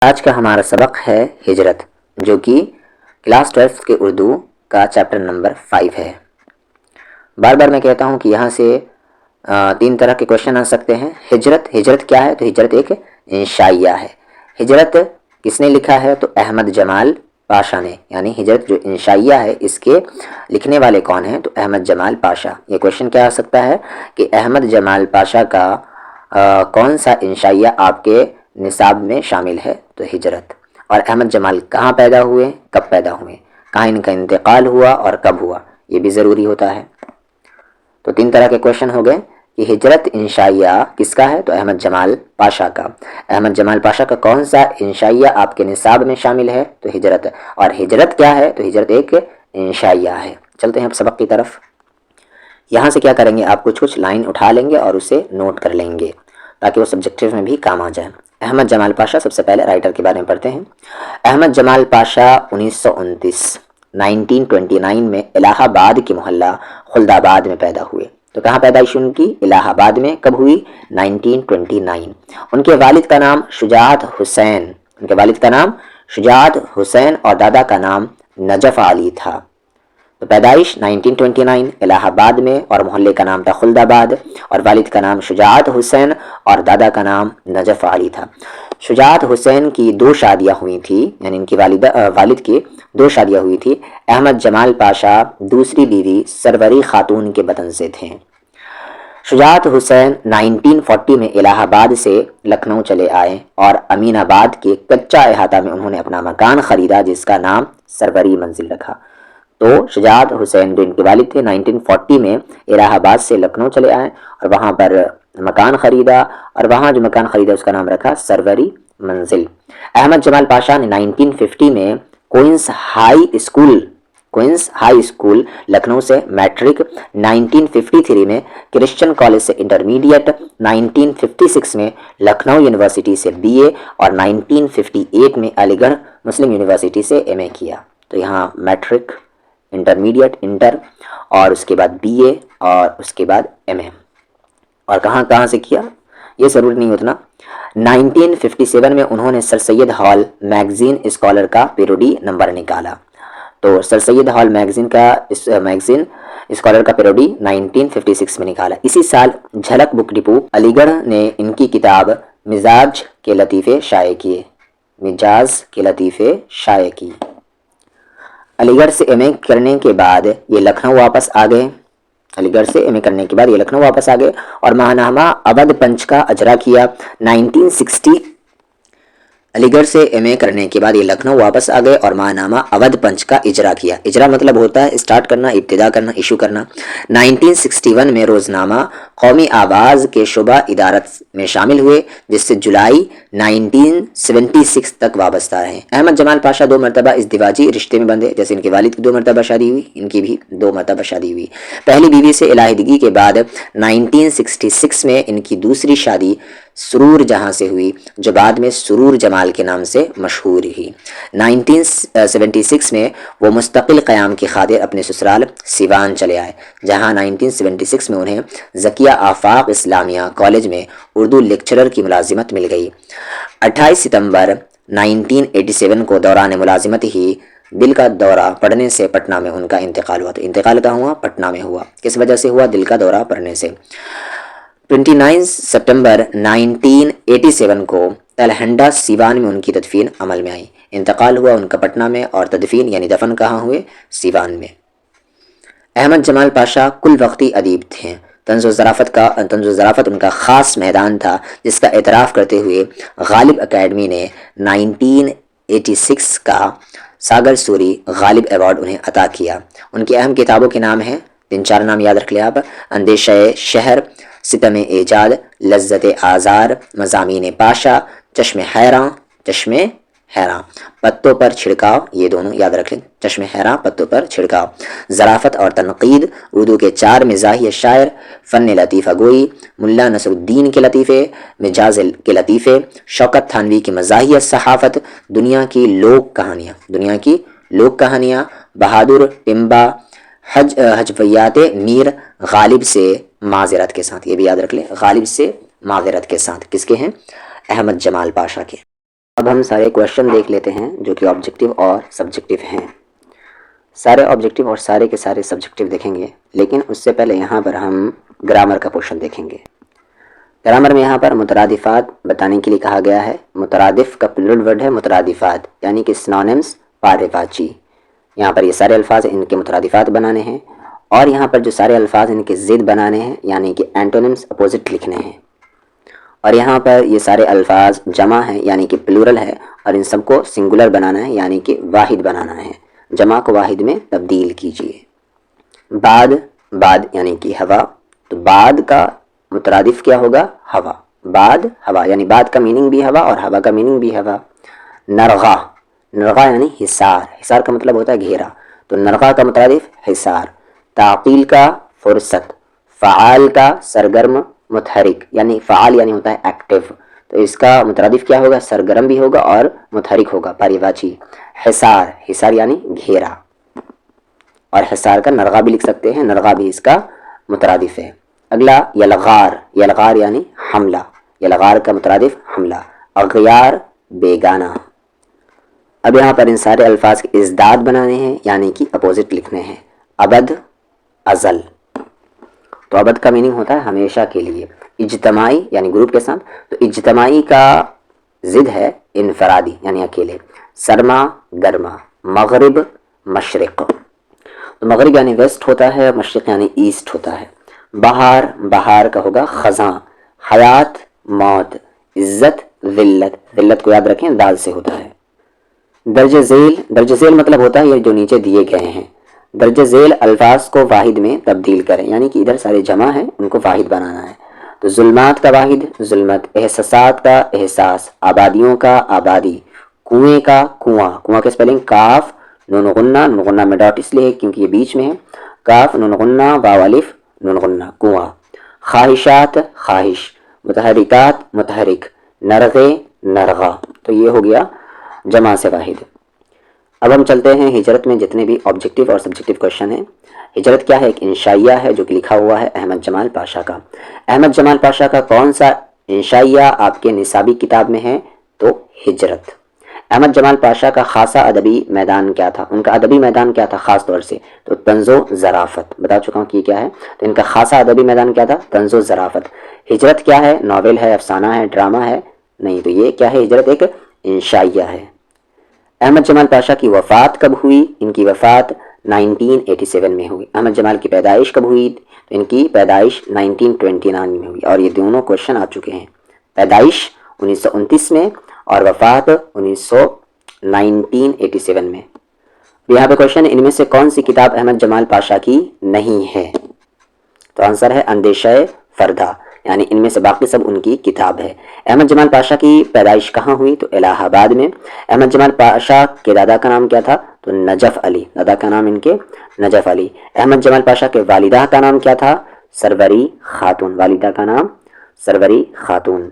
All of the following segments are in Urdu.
آج کا ہمارا سبق ہے ہجرت، جو کہ کلاس 12 کے اردو کا چیپٹر نمبر 5 ہے۔ بار بار میں کہتا ہوں کہ یہاں سے 3 طرح کے کوشچن آ سکتے ہیں۔ ہجرت کیا ہے؟ تو ہجرت ایک انشائیہ ہے۔ ہجرت کس نے لکھا ہے؟ تو احمد جمال پاشا نے، یعنی ہجرت جو انشائیہ ہے اس کے لکھنے والے کون ہیں؟ تو احمد جمال پاشا۔ یہ کوشچن کیا آ سکتا ہے کہ احمد جمال پاشا کا کون سا انشائیہ آپ کے نصاب میں شامل ہے؟ تو ہجرت۔ اور احمد جمال کہاں پیدا ہوئے، کب پیدا ہوئے، کہاں ان کا انتقال ہوا اور کب ہوا، یہ بھی ضروری ہوتا ہے۔ تو 3 طرح کے کوشچن ہو گئے کہ ہجرت انشائیہ کس کا ہے؟ تو احمد جمال پاشا کا۔ احمد جمال پاشا کا کون سا انشائیہ آپ کے نصاب میں شامل ہے؟ تو ہجرت۔ اور ہجرت کیا ہے؟ تو ہجرت ایک انشائیہ ہے۔ چلتے ہیں اب سبق کی طرف۔ یہاں سے کیا کریں گے، آپ کچھ لائن اٹھا لیں گے اور اسے نوٹ کر لیں گے تاکہ وہ سبجیکٹیو میں بھی کام آ جائے۔ احمد جمال پاشا، سب سے پہلے رائٹر کے بارے میں پڑھتے ہیں۔ احمد جمال پاشا 1929 میں الہ آباد کے محلہ خلد آباد میں پیدا ہوئے۔ تو کہاں پیدائش ان کی؟ الہ آباد میں۔ کب ہوئی؟ 1929۔ ان کے والد کا نام شجاعت حسین اور دادا کا نام نجف علی تھا۔ تو پیدائش 1929 الہ آباد میں، اور محلے کا نام تھا خلد آباد، اور والد کا نام شجاعت حسین اور دادا کا نام نجف علی تھا۔ شجاعت حسین کی 2 شادیاں ہوئی تھی، یعنی ان کی والد کی 2 شادیاں ہوئی تھی۔ احمد جمال پاشا دوسری بیوی سروری خاتون کے بطن سے تھے۔ شجاعت حسین 1940 میں الہ آباد سے لکھنؤ چلے آئے اور امین آباد کے کچا احاطہ میں انہوں نے اپنا مکان خریدا جس کا نام سروری منزل رکھا۔ تو شجاعت حسین جو ان کے والد تھے 1940 میں الہ آباد سے لکھنؤ چلے آئے اور وہاں پر مکان خریدا، اور وہاں جو مکان خریدا اس کا نام رکھا سروری منزل۔ احمد جمال پاشا نے 1950 میں کوئنس ہائی اسکول لکھنؤ سے میٹرک، 1953 میں کرسچن کالج سے انٹرمیڈیٹ، 1956 میں لکھنؤ یونیورسٹی سے BA اور 1958 میں علی گڑھ مسلم یونیورسٹی سے MA کیا۔ تو یہاں میٹرک، انٹرمیڈیٹ، انٹر، اور اس کے بعد BA اور اس کے بعد MA۔ اور کہاں سے کیا یہ ضروری نہیں اتنا۔ 1957 میں انہوں نے سر سید ہال میگزین اسکالر کا پیروڈی نمبر نکالا۔ تو سر سید ہال میگزین اسکالر کا پیروڈی 1956 میں نکالا۔ اسی سال جھلک بک ڈپو علی گڑھ نے ان کی کتاب مزاج کے لطیفے شائع کی۔ علی گڑھ سے MA کرنے کے بعد یہ لکھنؤ واپس آ گئے۔ اور ماہنامہ اودھ پنچ کا اجرا کیا۔ 1960 علی گڑھ سے MA کرنے کے بعد یہ لکھنؤ واپس آ گئے اور ماہنامہ اودھ پنچ کا اجرا کیا۔ اجرا مطلب ہوتا ہے اسٹارٹ کرنا، ابتدا کرنا، ایشو کرنا۔ 1961 میں روزنامہ قومی آواز کے شعبہ ادارت میں شامل ہوئے، جس سے جولائی 1976 تک وابستہ رہے۔ احمد جمال پاشا 2 مرتبہ ازدواجی رشتے میں بندھے، جیسے ان کے والد کی 2 مرتبہ شادی ہوئی، ان کی بھی 2 مرتبہ شادی ہوئی۔ پہلی بیوی سے علیحدگی کے بعد 1966 میں ان کی دوسری شادی سرور جہاں سے ہوئی، جو بعد میں سرور جمال کے نام سے مشہور ہوئی۔ 1976 میں وہ مستقل قیام کی خاطر اپنے سسرال سیوان چلے آئے، جہاں 1976 میں انہیں ذکیہ آفاق اسلامیہ کالج میں اردو لیکچرر کی ملازمت مل گئی۔ 28 ستمبر 1987 کو دوران ملازمت ہی دل کا دورہ پڑنے سے پٹنہ میں ان کا انتقال ہوا۔ تو انتقال کہاں ہوا؟ پٹنہ میں ہوا۔ کس وجہ سے ہوا؟ دل کا دورہ پڑنے سے۔ 29 ستمبر 1987 کو تلہنڈا سیوان میں ان کی تدفین عمل میں آئی۔ انتقال ہوا ان کا پٹنہ میں، اور تدفین یعنی دفن کہاں ہوئے؟ سیوان میں۔ احمد جمال پاشا کل وقتی ادیب تھے۔ طنز و ظرافت ان کا خاص میدان تھا، جس کا اعتراف کرتے ہوئے غالب اکیڈمی نے 1986 کا ساگر سوری غالب ایوارڈ انہیں عطا کیا۔ ان کی اہم کتابوں کے نام ہیں، 3-4 نام یاد رکھ لیں آپ: اندیشہ شہر، ستم ایجاد، لذت آزار، مضامین پاشا، چشم حیراں، پتوں پر چھڑکاؤ، یہ دونوں یاد رکھ لیں، چشم حیراں، پتوں پر چھڑکاؤ، ظرافت اور تنقید، اردو کے 4 مزاحیہ شاعر، فن لطیفہ گوئی، ملا نصر الدین کے لطیفے، مجاز کے لطیفے، شوکت تھانوی کی مزاحیہ صحافت، دنیا کی لوک کہانیاں، بہادر ٹمبا، حجویات میر، غالب سے معذرت کے ساتھ، یہ بھی یاد رکھ لیں، غالب سے معذرت کے ساتھ، کس کے ہیں؟ احمد جمال پاشا کے۔ اب ہم سارے کوشچن دیکھ لیتے ہیں جو کہ آبجیکٹیو اور سبجیکٹیو ہیں. سارے آبجیکٹیو اور سارے کے سارے سبجیکٹیو دیکھیں گے، لیکن اس سے پہلے یہاں پر ہم گرامر کا پورشن دیکھیں گے. گرامر میں یہاں پر مترادفات بتانے کے لیے کہا گیا ہے. مترادف کا پلورل ورڈ ہے مترادفات، یعنی کہ سنونمز پارواچی. یہاں پر یہ سارے الفاظ ان کے مترادفات بنانے ہیں، اور یہاں پر جو سارے الفاظ ان کے ضد بنانے ہیں، یعنی کہ اینٹونمز اپوزٹ لکھنے ہیں. اور یہاں پر یہ سارے الفاظ جمع ہیں، یعنی کہ پلورل ہے، اور ان سب کو سنگولر بنانا ہے، یعنی کہ واحد بنانا ہے. جمع کو واحد میں تبدیل کیجیے. بعد یعنی کہ ہوا، تو بعد کا مترادف کیا ہوگا؟ ہوا. بعد ہوا، یعنی بعد کا میننگ بھی ہوا اور ہوا کا میننگ بھی ہوا. نرغا یعنی حصار. حصار کا مطلب ہوتا ہے گھیرا، تو نرغا کا مترادف حصار. تعقیل کا فرصت. فعال کا سرگرم متحرک، یعنی فعال یعنی ہوتا ہے ایکٹیو، تو اس کا مترادف کیا ہوگا؟ سرگرم بھی ہوگا اور متحرک ہوگا، پریواچی. حصار یعنی گھیرا، اور حصار کا نرغا بھی لکھ سکتے ہیں، نرغا بھی اس کا مترادف ہے. اگلا یلغار یعنی حملہ. یلغار کا مترادف حملہ. اغیار بیگانہ. اب یہاں پر ان سارے الفاظ کے ازداد بنانے ہیں، یعنی کہ اپوزٹ لکھنے ہیں. ابد ازل، تو ابد کا میننگ ہوتا ہے ہمیشہ کے لیے. اجتماعی یعنی گروپ کے ساتھ، تو اجتماعی کا ضد ہے انفرادی یعنی اکیلے. سرما گرما. مغرب مشرق، تو مغرب یعنی ویسٹ ہوتا ہے، مشرق یعنی ایسٹ ہوتا ہے. بہار کا ہوگا خزاں. حیات موت. عزت ذلت. ذلت کو یاد رکھیں دال سے ہوتا ہے. درج ذیل مطلب ہوتا ہے یہ جو نیچے دیے گئے ہیں. درج ذیل الفاظ کو واحد میں تبدیل کریں، یعنی کہ ادھر سارے جمع ہیں ان کو واحد بنانا ہے. تو ظلمات کا واحد ظلمت. احساسات کا احساس. آبادیوں کا آبادی. کنویں کا کنواں. کنواں کے سپیلنگ کاف نون غنہ، نون غنہ میں ڈاٹ اس لیے کیونکہ یہ بیچ میں ہے. کاف نون غنہ واو الف نون غنہ کنواں. خواہشات خواہش. متحرکات متحرک. نرغے نرغا، تو یہ ہو گیا جمع سے واحد. اب ہم چلتے ہیں ہجرت میں جتنے بھی آبجیکٹیو اور سبجیکٹیو کوشچن ہیں. ہجرت کیا ہے؟ ایک انشائیہ ہے جو کہ لکھا ہوا ہے احمد جمال پاشا کا. احمد جمال پاشا کا کون سا انشائیہ آپ کے نصابی کتاب میں ہے؟ تو ہجرت. احمد جمال پاشا کا خاصا ادبی میدان کیا تھا؟ ان کا ادبی میدان کیا تھا خاص طور سے؟ تو طنز و ظرافت. بتا چکا ہوں کہ کیا ہے، تو ان کا خاصا ادبی میدان کیا تھا؟ طنز و ظرافت. ہجرت کیا ہے؟ ناول ہے، افسانہ ہے، ڈرامہ ہے؟ نہیں، تو یہ کیا ہے؟ ہجرت ایک انشائیہ ہے. احمد جمال پاشا کی وفات کب ہوئی؟ ان کی وفات 1987 میں ہوئی. احمد جمال کی پیدائش کب ہوئی؟ تو ان کی پیدائش 1929 میں ہوئی. اور یہ دونوں کوشچن آ چکے ہیں. پیدائش 1929 میں اور وفات 1987 میں. یہاں پہ کوشچن ان میں سے کون سی کتاب احمد جمال پاشا کی نہیں ہے؟ تو آنسر ہے اندیشہ فردہ، یعنی ان میں سے باقی سب ان کی کتاب ہے. احمد جمال پاشا کی پیدائش کہاں ہوئی؟ تو الہ آباد میں. احمد جمال پاشا کے دادا کا نام کیا تھا؟ تو نجف علی. دادا کا نام ان کے نجف علی. احمد جمال پاشا کے والدہ کا نام کیا تھا؟ سروری خاتون. والدہ کا نام سروری خاتون.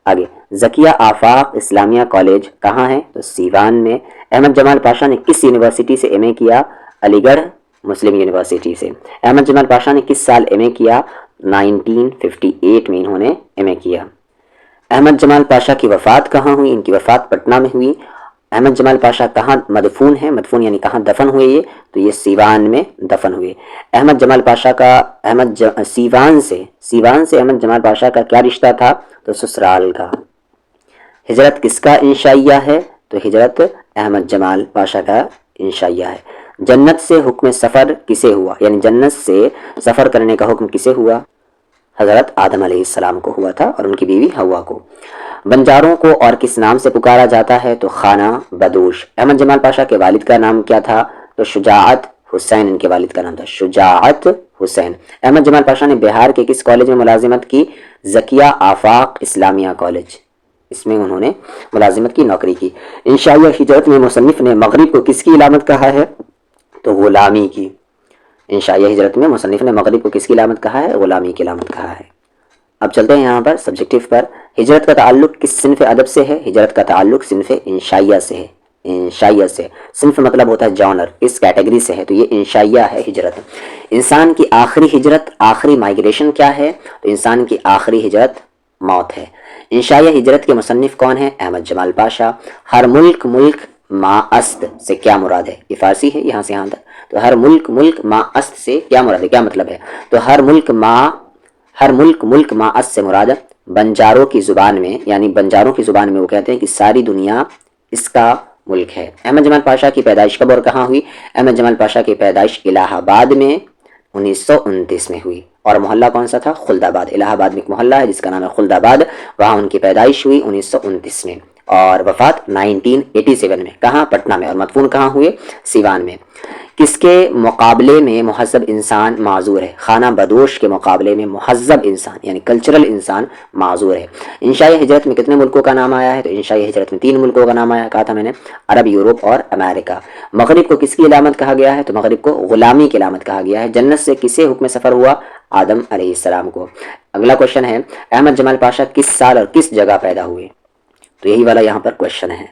آگے ذکیہ آفاق اسلامیہ کالج کہاں ہے؟ تو سیوان میں. احمد جمال پاشا نے کس یونیورسٹی سے ایم اے کیا؟ علی گڑھ مسلم یونیورسٹی سے. احمد جمال پاشا نے کس سال ایم اے کیا؟ 1958 میں انہوں نے ایم اے کیا. احمد جمال پاشا کی وفات کہاں ہوئی؟ ان کی وفات پٹنہ میں ہوئی. احمد جمال پاشا کہاں مدفون ہے؟ مدفون یعنی کہاں دفن ہوئے یہ؟ تو یہ سیوان میں دفن ہوئے. احمد جمال پاشا کا سیوان سے احمد جمال پاشا کا کیا رشتہ تھا؟ تو سسرال کا. ہجرت کس کا انشائیہ ہے؟ تو ہجرت احمد جمال پاشا کا انشائیہ ہے. جنت سے حکم سفر کسے ہوا؟ یعنی جنت سے سفر کرنے کا حکم کسے ہوا؟ حضرت آدم علیہ السلام کو ہوا تھا اور ان کی بیوی حوا کو. بنجاروں کو اور کس نام سے پکارا جاتا ہے؟ تو خانہ بدوش. احمد جمال پاشا کے والد کا نام کیا تھا؟ تو شجاعت حسین ان کے والد کا نام تھا، شجاعت حسین. احمد جمال پاشا نے بہار کے کس کالج میں ملازمت کی؟ ذکیہ آفاق اسلامیہ کالج، اس میں انہوں نے ملازمت کی، نوکری کی. انشائیہ ہجرت میں مصنف نے مغرب کو کس کی علامت کہا ہے؟ تو غلامی کی. انشائیہ ہجرت میں مصنف نے مغرب کو کس کی علامت کہا ہے؟ غلامی کی علامت کہا ہے. اب چلتے ہیں یہاں پر سبجیکٹیو پر. ہجرت کا تعلق کس صنف ادب سے ہے؟ ہجرت کا تعلق صنف انشائیہ سے ہے. انشائیہ سے، صنف مطلب ہوتا ہے جانر، اس کیٹیگری سے ہے، تو یہ انشائیہ ہے ہجرت. انسان کی آخری ہجرت، آخری مائگریشن کیا ہے؟ تو انسان کی آخری ہجرت موت ہے۔ انشائیہ ہجرت کے مصنف کون ہیں؟ احمد جمال پاشا۔ ہر ملک ملک ما است سے کیا مراد ہے؟ یہ فارسی ہے یہاں سے یہاں تک، تو ہر ملک ملک ما است سے کیا مراد ہے، کیا مطلب ہے؟ تو ہر ملک ملک ما است سے مراد بنجاروں کی زبان میں، یعنی بنجاروں کی زبان میں وہ کہتے ہیں کہ ساری دنیا اس کا ملک ہے۔ احمد جمال پاشا کی پیدائش کب اور کہاں ہوئی؟ احمد جمال پاشا کی پیدائش الہ آباد میں 1929 میں ہوئی، اور محلہ کون سا تھا؟ خلد آباد۔ الہ آباد میں ایک محلہ ہے جس کا نام ہے خلد آباد، وہاں ان کی پیدائش ہوئی 1929 میں، اور وفات 1987 میں۔ کہاں؟ پٹنہ میں۔ اور مدفون کہاں ہوئے؟ سیوان میں۔ کس کے مقابلے میں مہذب انسان معذور ہے؟ خانہ بدوش کے مقابلے میں مہذب انسان یعنی کلچرل انسان معذور ہے۔ انشائیہ ہجرت میں کتنے ملکوں کا نام آیا ہے؟ تو انشائیہ ہجرت میں 3 ملکوں کا نام آیا، کہا تھا میں نے، عرب، یورپ اور امریکہ۔ مغرب کو کس کی علامت کہا گیا ہے؟ تو مغرب کو غلامی کی علامت کہا گیا ہے۔ جنت سے کسے حکم سفر ہوا؟ آدم علیہ السلام کو۔ اگلا کوشچن ہے، احمد جمال پاشا کس سال اور کس جگہ پیدا ہوئے؟ تو یہی والا یہاں پر کوشچن ہے۔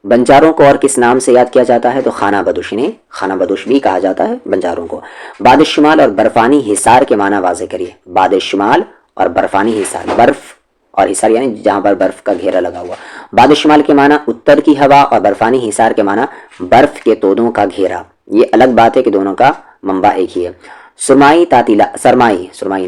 بنجاروں کو اور کس نام سے یاد کیا جاتا ہے؟ تو خانہ بدوش، انہیں خانہ بدوش بھی کہا جاتا ہے بنجاروں کو۔ باد شمال اور برفانی حصار کے معنی واضح کریے۔ باد شمال اور برفانی حصار، برف اور حصار یعنی جہاں پر برف کا گھیرا لگا ہوا۔ باد شمال کے معنی اتر کی ہوا، اور برفانی حصار کے معنی برف کے تودوں کا گھیرا۔ یہ الگ بات ہے کہ دونوں کا منبع ایک ہی ہے۔ سرمائی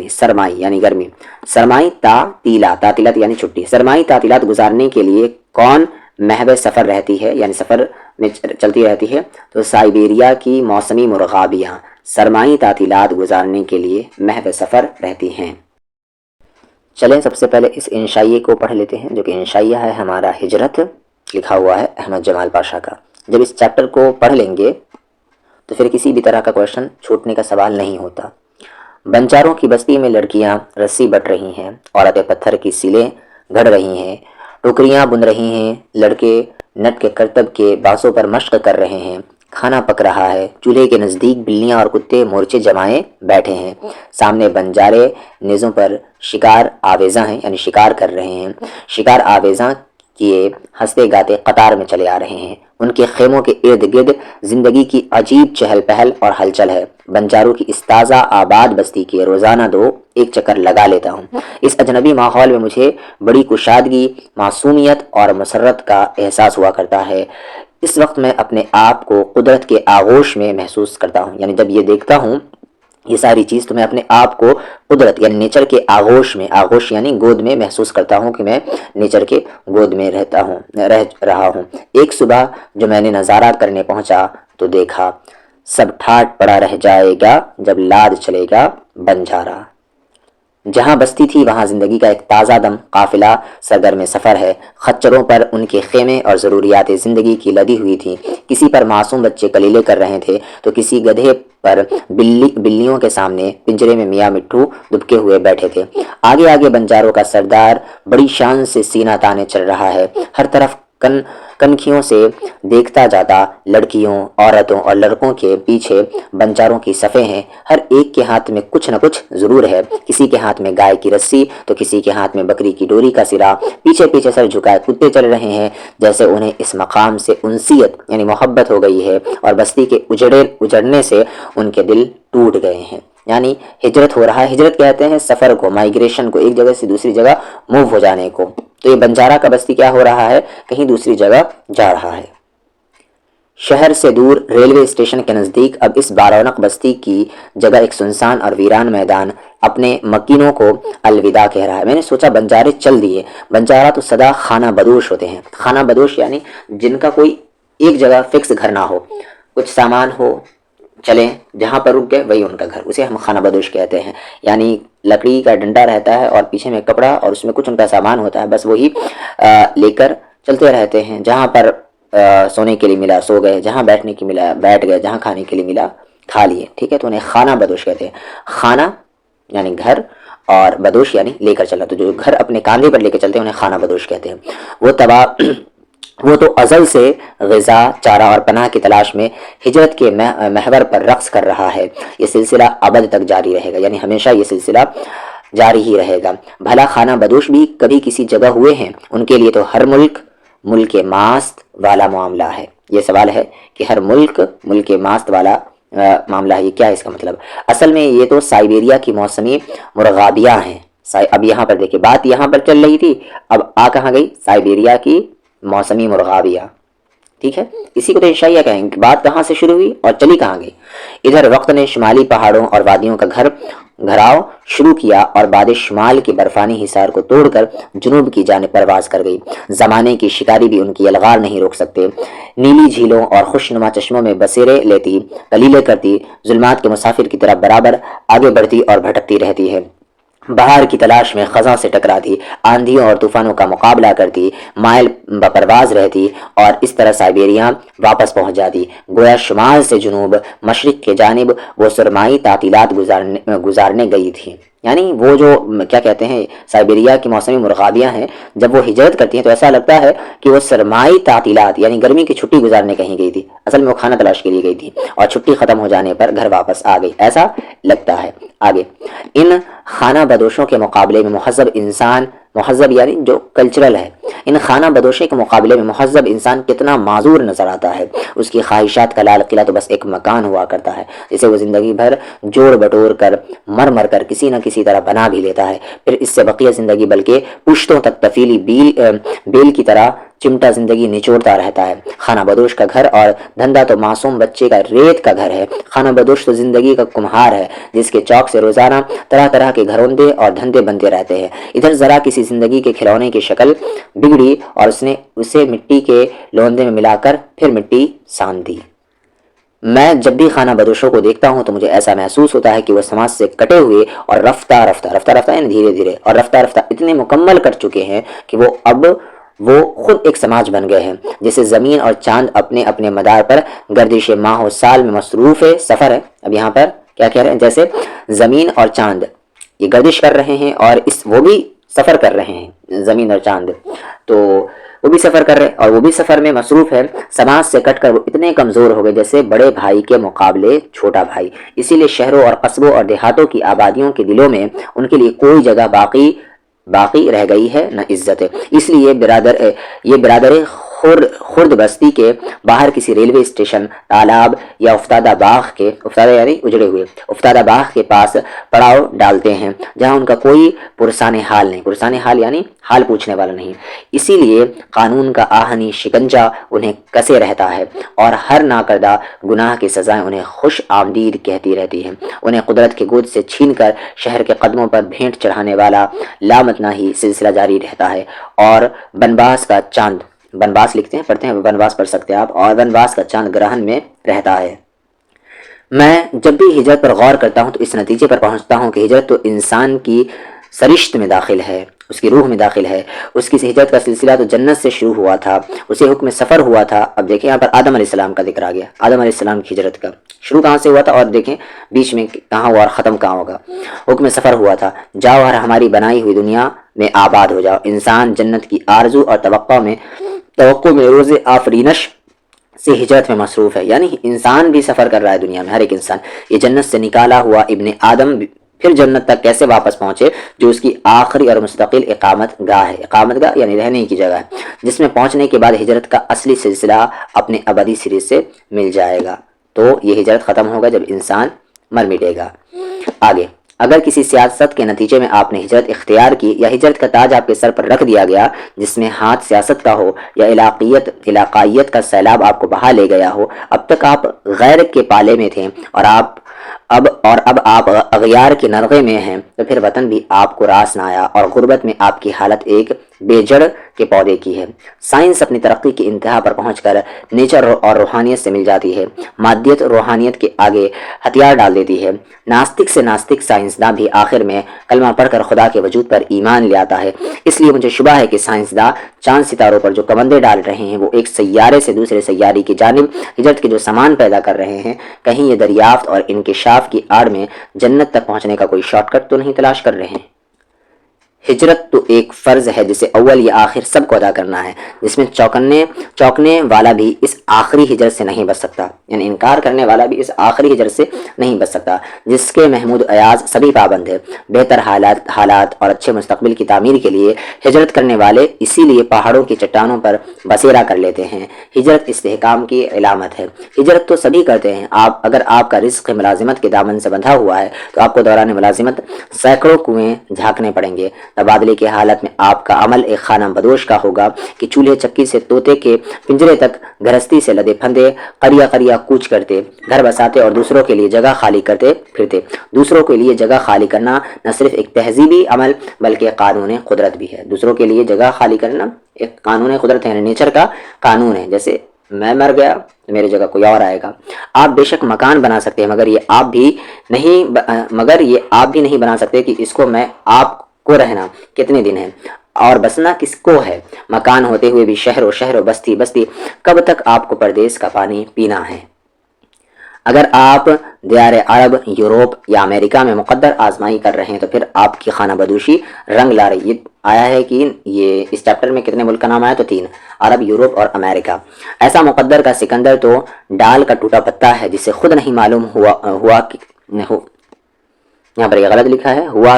سرمائی یعنی گرمی، سرمائی تعطیلات یعنی چھٹی، سرمائی تعطیلات گزارنے کے لیے کون محو سفر رہتی ہے یعنی سفر میں چلتی رہتی ہے؟ تو سائبیریا کی موسمی مرغابیاں سرمائی تعطیلات گزارنے کے لیے محو سفر رہتی ہیں۔ چلیں سب سے پہلے اس انشائیے کو پڑھ لیتے ہیں، جو کہ انشائیہ ہے ہمارا ہجرت، لکھا ہوا ہے احمد جمال پاشا کا۔ جب اس چیپٹر کو پڑھ لیں گے تو پھر کسی بھی طرح کا کوشچن چھوٹنے کا سوال نہیں ہوتا۔ بنجاروں کی بستی میں لڑکیاں رسی بٹ رہی ہیں، عورتیں پتھر کی سیلیں گھڑ رہی ہیں، ٹوکریاں بن رہی ہیں، لڑکے نٹ کے کرتب کے بانسوں پر مشق کر رہے ہیں، کھانا پک رہا ہے، چولہے کے نزدیک بلیاں اور کتے مورچے جمائے بیٹھے ہیں، سامنے بنجارے نیزوں پر شکار آویزاں ہیں یعنی شکار کر رہے ہیں، شکار آویزاں کیے ہنستے گاتے قطار میں چلے آ رہے ہیں، ان کے خیموں کے ارد گرد زندگی کی عجیب چہل پہل اور ہلچل ہے۔ بنجاروں کی اس تازہ آباد بستی کے روزانہ ایک چکر لگا لیتا ہوں۔ اس اجنبی ماحول میں مجھے بڑی کشادگی، معصومیت اور مسرت کا احساس ہوا کرتا ہے۔ اس وقت میں اپنے آپ کو قدرت کے آغوش میں محسوس کرتا ہوں، یعنی جب یہ دیکھتا ہوں یہ ساری چیز تو میں اپنے آپ کو قدرت یعنی نیچر کے آغوش میں، آغوش یعنی گود میں محسوس کرتا ہوں کہ میں نیچر کے گود میں رہ رہا ہوں۔ ایک صبح جو میں نے نظارہ کرنے پہنچا تو دیکھا سب ٹھاٹ پڑا رہ جائے گا جب لاد چلے گا بنجارا۔ جہاں بستی تھی وہاں زندگی کا ایک تازہ دم قافلہ سرگرم سفر ہے۔ خچروں پر ان کے خیمے اور ضروریات زندگی کی لدی ہوئی تھی، کسی پر معصوم بچے کلیلے کر رہے تھے تو کسی گدھے پر بلیوں کے سامنے پنجرے میں میاں مٹھو دبکے ہوئے بیٹھے تھے۔ آگے آگے بنجاروں کا سردار بڑی شان سے سینہ تانے چل رہا ہے، ہر طرف کنکھیوں سے دیکھتا جاتا لڑکیوں، عورتوں اور لڑکوں کے پیچھے بنجاروں کی صفیں ہیں، ہر ایک کے ہاتھ میں کچھ نہ کچھ ضرور ہے، کسی کے ہاتھ میں گائے کی رسی تو کسی کے ہاتھ میں بکری کی ڈوری کا سرا، پیچھے پیچھے سر جھکائے کتے چل رہے ہیں، جیسے انہیں اس مقام سے انسیت یعنی محبت ہو گئی ہے اور بستی کے اجڑنے سے ان کے دل ٹوٹ گئے ہیں۔ یعنی ہجرت ہو رہا ہے، ہجرت کہتے ہیں سفر کو، مائگریشن کو، ایک جگہ سے دوسری جگہ موو ہو جانے کو۔ تو یہ بنجارہ کا بستی کیا ہو رہا ہے؟ کہیں دوسری جگہ جا رہا ہے۔ شہر سے دور ریلوے اسٹیشن کے نزدیک اب اس بارونق بستی کی جگہ ایک سنسان اور ویران میدان اپنے مکینوں کو الوداع کہہ رہا ہے۔ میں نے سوچا بنجارے چل دیے، بنجارہ تو سدا خانہ بدوش ہوتے ہیں، خانہ بدوش یعنی جن کا کوئی ایک جگہ فکس گھر نہ ہو، کچھ سامان ہو، چلیں جہاں پر رک گئے وہی ان کا گھر، اسے ہم خانہ بدوش کہتے ہیں۔ یعنی لکڑی کا ڈنڈا رہتا ہے اور پیچھے میں کپڑا اور اس میں کچھ ان کا سامان ہوتا ہے، بس وہی لے کر چلتے رہتے ہیں، جہاں پر سونے کے لیے ملا سو گئے، جہاں بیٹھنے کی ملا بیٹھ گئے، جہاں کھانے کے لیے ملا کھا لیے، ٹھیک ہے، تو انہیں خانہ بدوش کہتے ہیں۔ خانہ یعنی گھر اور بدوش یعنی لے کر چلنا، تو جو گھر اپنے کاندھے پر لے کے چلتے ہیں انہیں خانہ بدوش کہتے ہیں۔ وہ تو ازل سے غذا، چارہ اور پناہ کی تلاش میں ہجرت کے محور پر رقص کر رہا ہے، یہ سلسلہ ابد تک جاری رہے گا، یعنی ہمیشہ یہ سلسلہ جاری ہی رہے گا۔ بھلا خانہ بدوش بھی کبھی کسی جگہ ہوئے ہیں؟ ان کے لیے تو ہر ملک ماست والا معاملہ ہے۔ یہ سوال ہے کہ ہر ملک ماست والا معاملہ ہے، یہ کیا ہے اس کا مطلب؟ اصل میں یہ تو سائبیریا کی موسمی مرغابیاں ہیں، اب یہاں پر دیکھیں بات یہاں پر چل رہی تھی، اب کہاں گئی؟ سائبیریا کی موسمی مرغابیاں، ٹھیک ہے، اسی کو تو عشائیہ کہیں گے۔ بات کہاں سے شروع ہوئی اور چلی کہاں گئی؟ ادھر وقت نے شمالی پہاڑوں اور وادیوں کا گھراؤ شروع کیا اور باد شمال کے برفانی حصار کو توڑ کر جنوب کی جانب پرواز کر گئی۔ زمانے کی شکاری بھی ان کی الغار نہیں روک سکتے۔ نیلی جھیلوں اور خوشنما چشموں میں بسیرے لیتی، کلیلے کرتی، ظلمات کے مسافر کی طرح برابر آگے بڑھتی اور بھٹکتی رہتی ہے۔ بہار کی تلاش میں خزاں سے ٹکراتی، آندھیوں اور طوفانوں کا مقابلہ کرتی، مائل بپرواز رہتی اور اس طرح سائبیریا واپس پہنچ جاتی۔ گویا شمال سے جنوب مشرق کے جانب وہ سرمائی تعطیلات گزارنے گئی تھی۔ یعنی وہ جو کیا کہتے ہیں سائبیریا کی موسمی مرغابیاں ہیں، جب وہ ہجرت کرتی ہیں تو ایسا لگتا ہے کہ وہ سرمائی تعطیلات یعنی گرمی کی چھٹی گزارنے کہیں گئی تھی، اصل میں وہ کھانا تلاش کے لیے گئی تھی اور چھٹی ختم ہو جانے پر گھر واپس آ گئی، ایسا لگتا ہے۔ آگے ان خانہ بدوشوں کے مقابلے میں مہذب یعنی جو کلچرل ہے، ان خانہ بدوشوں کے مقابلے میں مہذب انسان کتنا معذور نظر آتا ہے۔ اس کی خواہشات کا لال قلعہ تو بس ایک مکان ہوا کرتا ہے، جسے وہ زندگی بھر جوڑ بٹور کر مر کر کسی نہ کسی طرح بنا بھی لیتا ہے، پھر اس سے بقیہ زندگی بلکہ پشتوں تک تفیلی بیل کی طرح چمٹا زندگی نچوڑتا رہتا ہے۔ خانہ بدوش کا گھر اور دھندا تو معصوم بچے کا ریت کا گھر ہے۔ خانہ بدوش تو زندگی کا کمہار ہے، جس کے چوک سے روزانہ طرح طرح کے گھروندے اور دھندے بنتے رہتے ہیں۔ ادھر ذرا کسی زندگی کے کھلونے کی شکل بگڑی اور اس نے اسے مٹی کے لوندے میں ملا کر پھر مٹی سان دی۔ میں جب بھی خانہ بدوشوں کو دیکھتا ہوں تو مجھے ایسا محسوس ہوتا ہے کہ وہ سماج سے کٹے ہوئے اور رفتہ رفتہ یعنی دھیرے دھیرے اور رفتہ اتنے مکمل کر چکے ہیں کہ وہ خود ایک سماج بن گئے ہیں۔ جیسے زمین اور چاند اپنے اپنے مدار پر گردش ماہ و سال میں مصروف سفر ہے۔ اب یہاں پر کیا کہہ رہے ہیں؟ جیسے زمین اور چاند یہ گردش کر رہے ہیں اور وہ بھی سفر کر رہے ہیں، زمین اور چاند تو وہ بھی سفر کر رہے ہیں اور وہ بھی سفر میں مصروف ہے۔ سماج سے کٹ کر وہ اتنے کمزور ہو گئے جیسے بڑے بھائی کے مقابلے چھوٹا بھائی۔ اسی لیے شہروں اور قصبوں اور دیہاتوں کی آبادیوں کے دلوں میں ان کے لیے کوئی جگہ باقی رہ گئی ہے نہ عزت ہے۔ اس لیے یہ برادر خرد بستی کے باہر کسی ریلوے اسٹیشن، تالاب یا افتادہ باغ کے پاس پڑاؤ ڈالتے ہیں، جہاں ان کا کوئی پرسان حال نہیں، پرسان حال یعنی حال پوچھنے والا نہیں۔ اسی لیے قانون کا آہنی شکنجہ انہیں کسے رہتا ہے اور ہر ناکردہ گناہ کی سزائیں انہیں خوش آمدید کہتی رہتی ہیں۔ انہیں قدرت کے گود سے چھین کر شہر کے قدموں پر بھینٹ چڑھانے والا لامتناہی سلسلہ جاری رہتا ہے۔ اور بنواس کا چاند، بنواس لکھتے ہیں، پڑھتے ہیں، بنواس پڑھ سکتے ہیں آپ، اور بنواس کا چاند گرہن میں رہتا ہے۔ میں جب بھی ہجرت پر غور کرتا ہوں تو اس نتیجے پر پہنچتا ہوں کہ ہجرت تو انسان کی سرشت میں داخل ہے، اس کی روح میں داخل ہے۔ اس کی ہجرت کا سلسلہ تو جنت سے شروع ہوا تھا، اسے حکم سفر ہوا تھا۔ اب دیکھیں یہاں پر آدم علیہ السلام کا ذکر آ گیا، آدم علیہ السلام کی ہجرت کا شروع کہاں سے ہوا تھا اور دیکھیں بیچ میں کہاں ہوا اور ختم کہاں ہوگا۔ حکم سفر ہوا تھا، جاؤ اور ہماری بنائی ہوئی دنیا میں آباد ہو جاؤ۔ انسان جنت کی آرزو اور توقع میں روز آفرینش سے ہجرت میں مصروف ہے، یعنی انسان بھی سفر کر رہا ہے دنیا میں، ہر ایک انسان۔ یہ جنت سے نکالا ہوا ابن آدم پھر جنت تک کیسے واپس پہنچے، جو اس کی آخری اور مستقل اقامت گاہ ہے۔ اقامت گاہ یعنی رہنے کی جگہ ہے، جس میں پہنچنے کے بعد ہجرت کا اصلی سلسلہ اپنے ابدی سرے سے مل جائے گا۔ تو یہ ہجرت ختم ہوگا جب انسان مر مٹے گا۔ آگے اگر کسی سیاست کے نتیجے میں آپ نے ہجرت اختیار کی یا ہجرت کا تاج آپ کے سر پر رکھ دیا گیا، جس میں ہاتھ سیاست کا ہو یا علاقائیت کا سیلاب آپ کو بہا لے گیا ہو، اب تک آپ غیر کے پالے میں تھے اور اب آپ اغیار کے نرغے میں ہیں، تو پھر وطن بھی آپ کو راس نہ آیا اور غربت میں آپ کی حالت ایک بے جڑ کے پودے کی ہے۔ سائنس اپنی ترقی کی انتہا پر پہنچ کر نیچر اور روحانیت سے مل جاتی ہے، مادیت روحانیت کے آگے ہتھیار ڈال دیتی ہے۔ ناستک سے ناستک سائنسداں بھی آخر میں کلمہ پڑھ کر خدا کے وجود پر ایمان لے آتا ہے۔ اس لیے مجھے شبہ ہے کہ سائنسداں چاند ستاروں پر جو کمندے ڈال رہے ہیں وہ ایک سیارے سے دوسرے سیارے کی جانب ہجرت کے جو سامان پیدا کر رہے ہیں، کہیں یہ دریافت اور انکشاف کی آڑ میں جنت تک پہنچنے کا کوئی شارٹ کٹ تو نہیں تلاش کر رہے ہیں۔ ہجرت تو ایک فرض ہے جسے اول یا آخر سب کو ادا کرنا ہے، جس میں چوکنے والا بھی اس آخری ہجرت سے نہیں بچ سکتا، یعنی انکار کرنے والا بھی اس آخری ہجرت سے نہیں بچ سکتا، جس کے محمود ایاز سبھی پابند ہے۔ بہتر حالات اور اچھے مستقبل کی تعمیر کے لیے ہجرت کرنے والے اسی لیے پہاڑوں کی چٹانوں پر بسیرا کر لیتے ہیں۔ ہجرت استحکام کی علامت ہے۔ ہجرت تو سبھی کرتے ہیں، اگر آپ کا رزق ملازمت کے دامن سے بندھا ہوا ہے تو آپ کو دوران ملازمت سینکڑوں کنویں جھانکنے پڑیں گے۔ تبادلے کی حالت میں آپ کا عمل ایک خانہ بدوش کا ہوگا کہ چولہے چکی سے طوطے کے پنجرے تک گرہستی سے لدے پھندے قریہ قریہ کوچ کرتے، گھر بساتے اور دوسروں کے لیے جگہ خالی کرتے پھرتے۔ دوسروں کے لیے جگہ خالی کرنا نہ صرف ایک تہذیبی عمل بلکہ قانون قدرت بھی ہے۔ دوسروں کے لیے جگہ خالی کرنا ایک قانون قدرت ہے، نیچر کا قانون ہے۔ جیسے میں مر گیا تو میری جگہ کوئی اور آئے گا۔ آپ بے شک مکان بنا سکتے ہیں، مگر یہ آپ بھی نہیں بنا سکتے کہ اس کو میں آپ کو رہنا کتنے دن ہے اور بسنا کس کو ہے۔ مکان ہوتے ہوئے بھی شہر و بستی کب تک آپ کو پردیس کا پانی پینا ہے۔ اگر آپ دیار عرب، یوروپ یا امریکہ میں مقدر آزمائی کر رہے ہیں تو پھر آپ کی خانہ بدوشی رنگ لا رہی ہے۔ آیا ہے کہ یہ اس چیپٹر میں کتنے ملک کا نام آیا؟ تو 3، عرب، یوروپ اور امریکہ۔ ایسا مقدر کا سکندر تو ڈال کا ٹوٹا پتا ہے جسے خود نہیں معلوم ہوا یہاں پر یہ غلط لکھا ہے، ہوا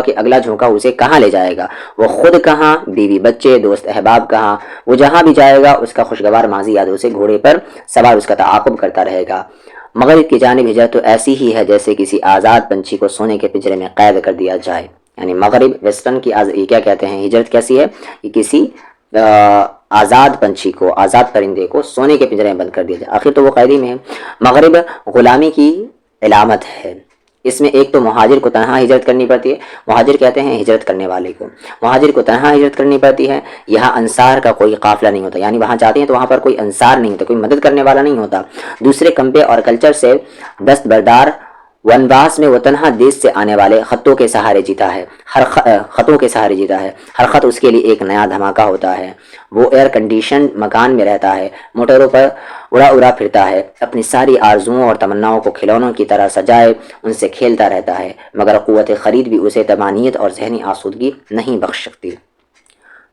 کہ اگلا جھونکا اسے کہاں لے جائے گا، وہ خود کہاں، بیوی بچے دوست احباب کہاں، وہ جہاں بھی جائے گا اس کا خوشگوار ماضی یادوں سے گھوڑے پر سوار اس کا تعاقب کرتا رہے گا۔ مغرب کی جانب ہجرت تو ایسی ہی ہے جیسے کسی آزاد پنچھی کو سونے کے پنجرے میں قید کر دیا جائے، یعنی مغرب ویسٹرن کی یہ کیا کہتے ہیں، ہجرت کیسی ہے، یہ کسی آزاد پنچھی کو، آزاد پرندے کو سونے کے پنجرے میں بند کر دیا جائے، آخر تو وہ قیدی میں ہے۔ مغرب غلامی کی علامت ہے۔ اس میں ایک تو مہاجر کو تنہا ہجرت کرنی پڑتی ہے، مہاجر کہتے ہیں ہجرت کرنے والے کو، مہاجر کو تنہا ہجرت کرنی پڑتی ہے۔ یہاں انصار کا کوئی قافلہ نہیں ہوتا، یعنی وہاں جاتے ہیں تو وہاں پر کوئی انصار نہیں ہوتا، کوئی مدد کرنے والا نہیں ہوتا۔ دوسرے کمپے اور کلچر سے دستبردار ونواس میں وہ تنہا دیش سے آنے والے خطوں کے سہارے جیتا ہے، ہر خط اس کے لیے ایک نیا دھماکہ ہوتا ہے۔ وہ ایئر کنڈیشن مکان میں رہتا ہے، موٹروں پر اڑا پھرتا ہے، اپنی ساری آرزوؤں اور تمناؤں کو کھلونوں کی طرح سجائے ان سے کھیلتا رہتا ہے، مگر قوت خرید بھی اسے طمانینت اور ذہنی آسودگی نہیں بخش سکتی۔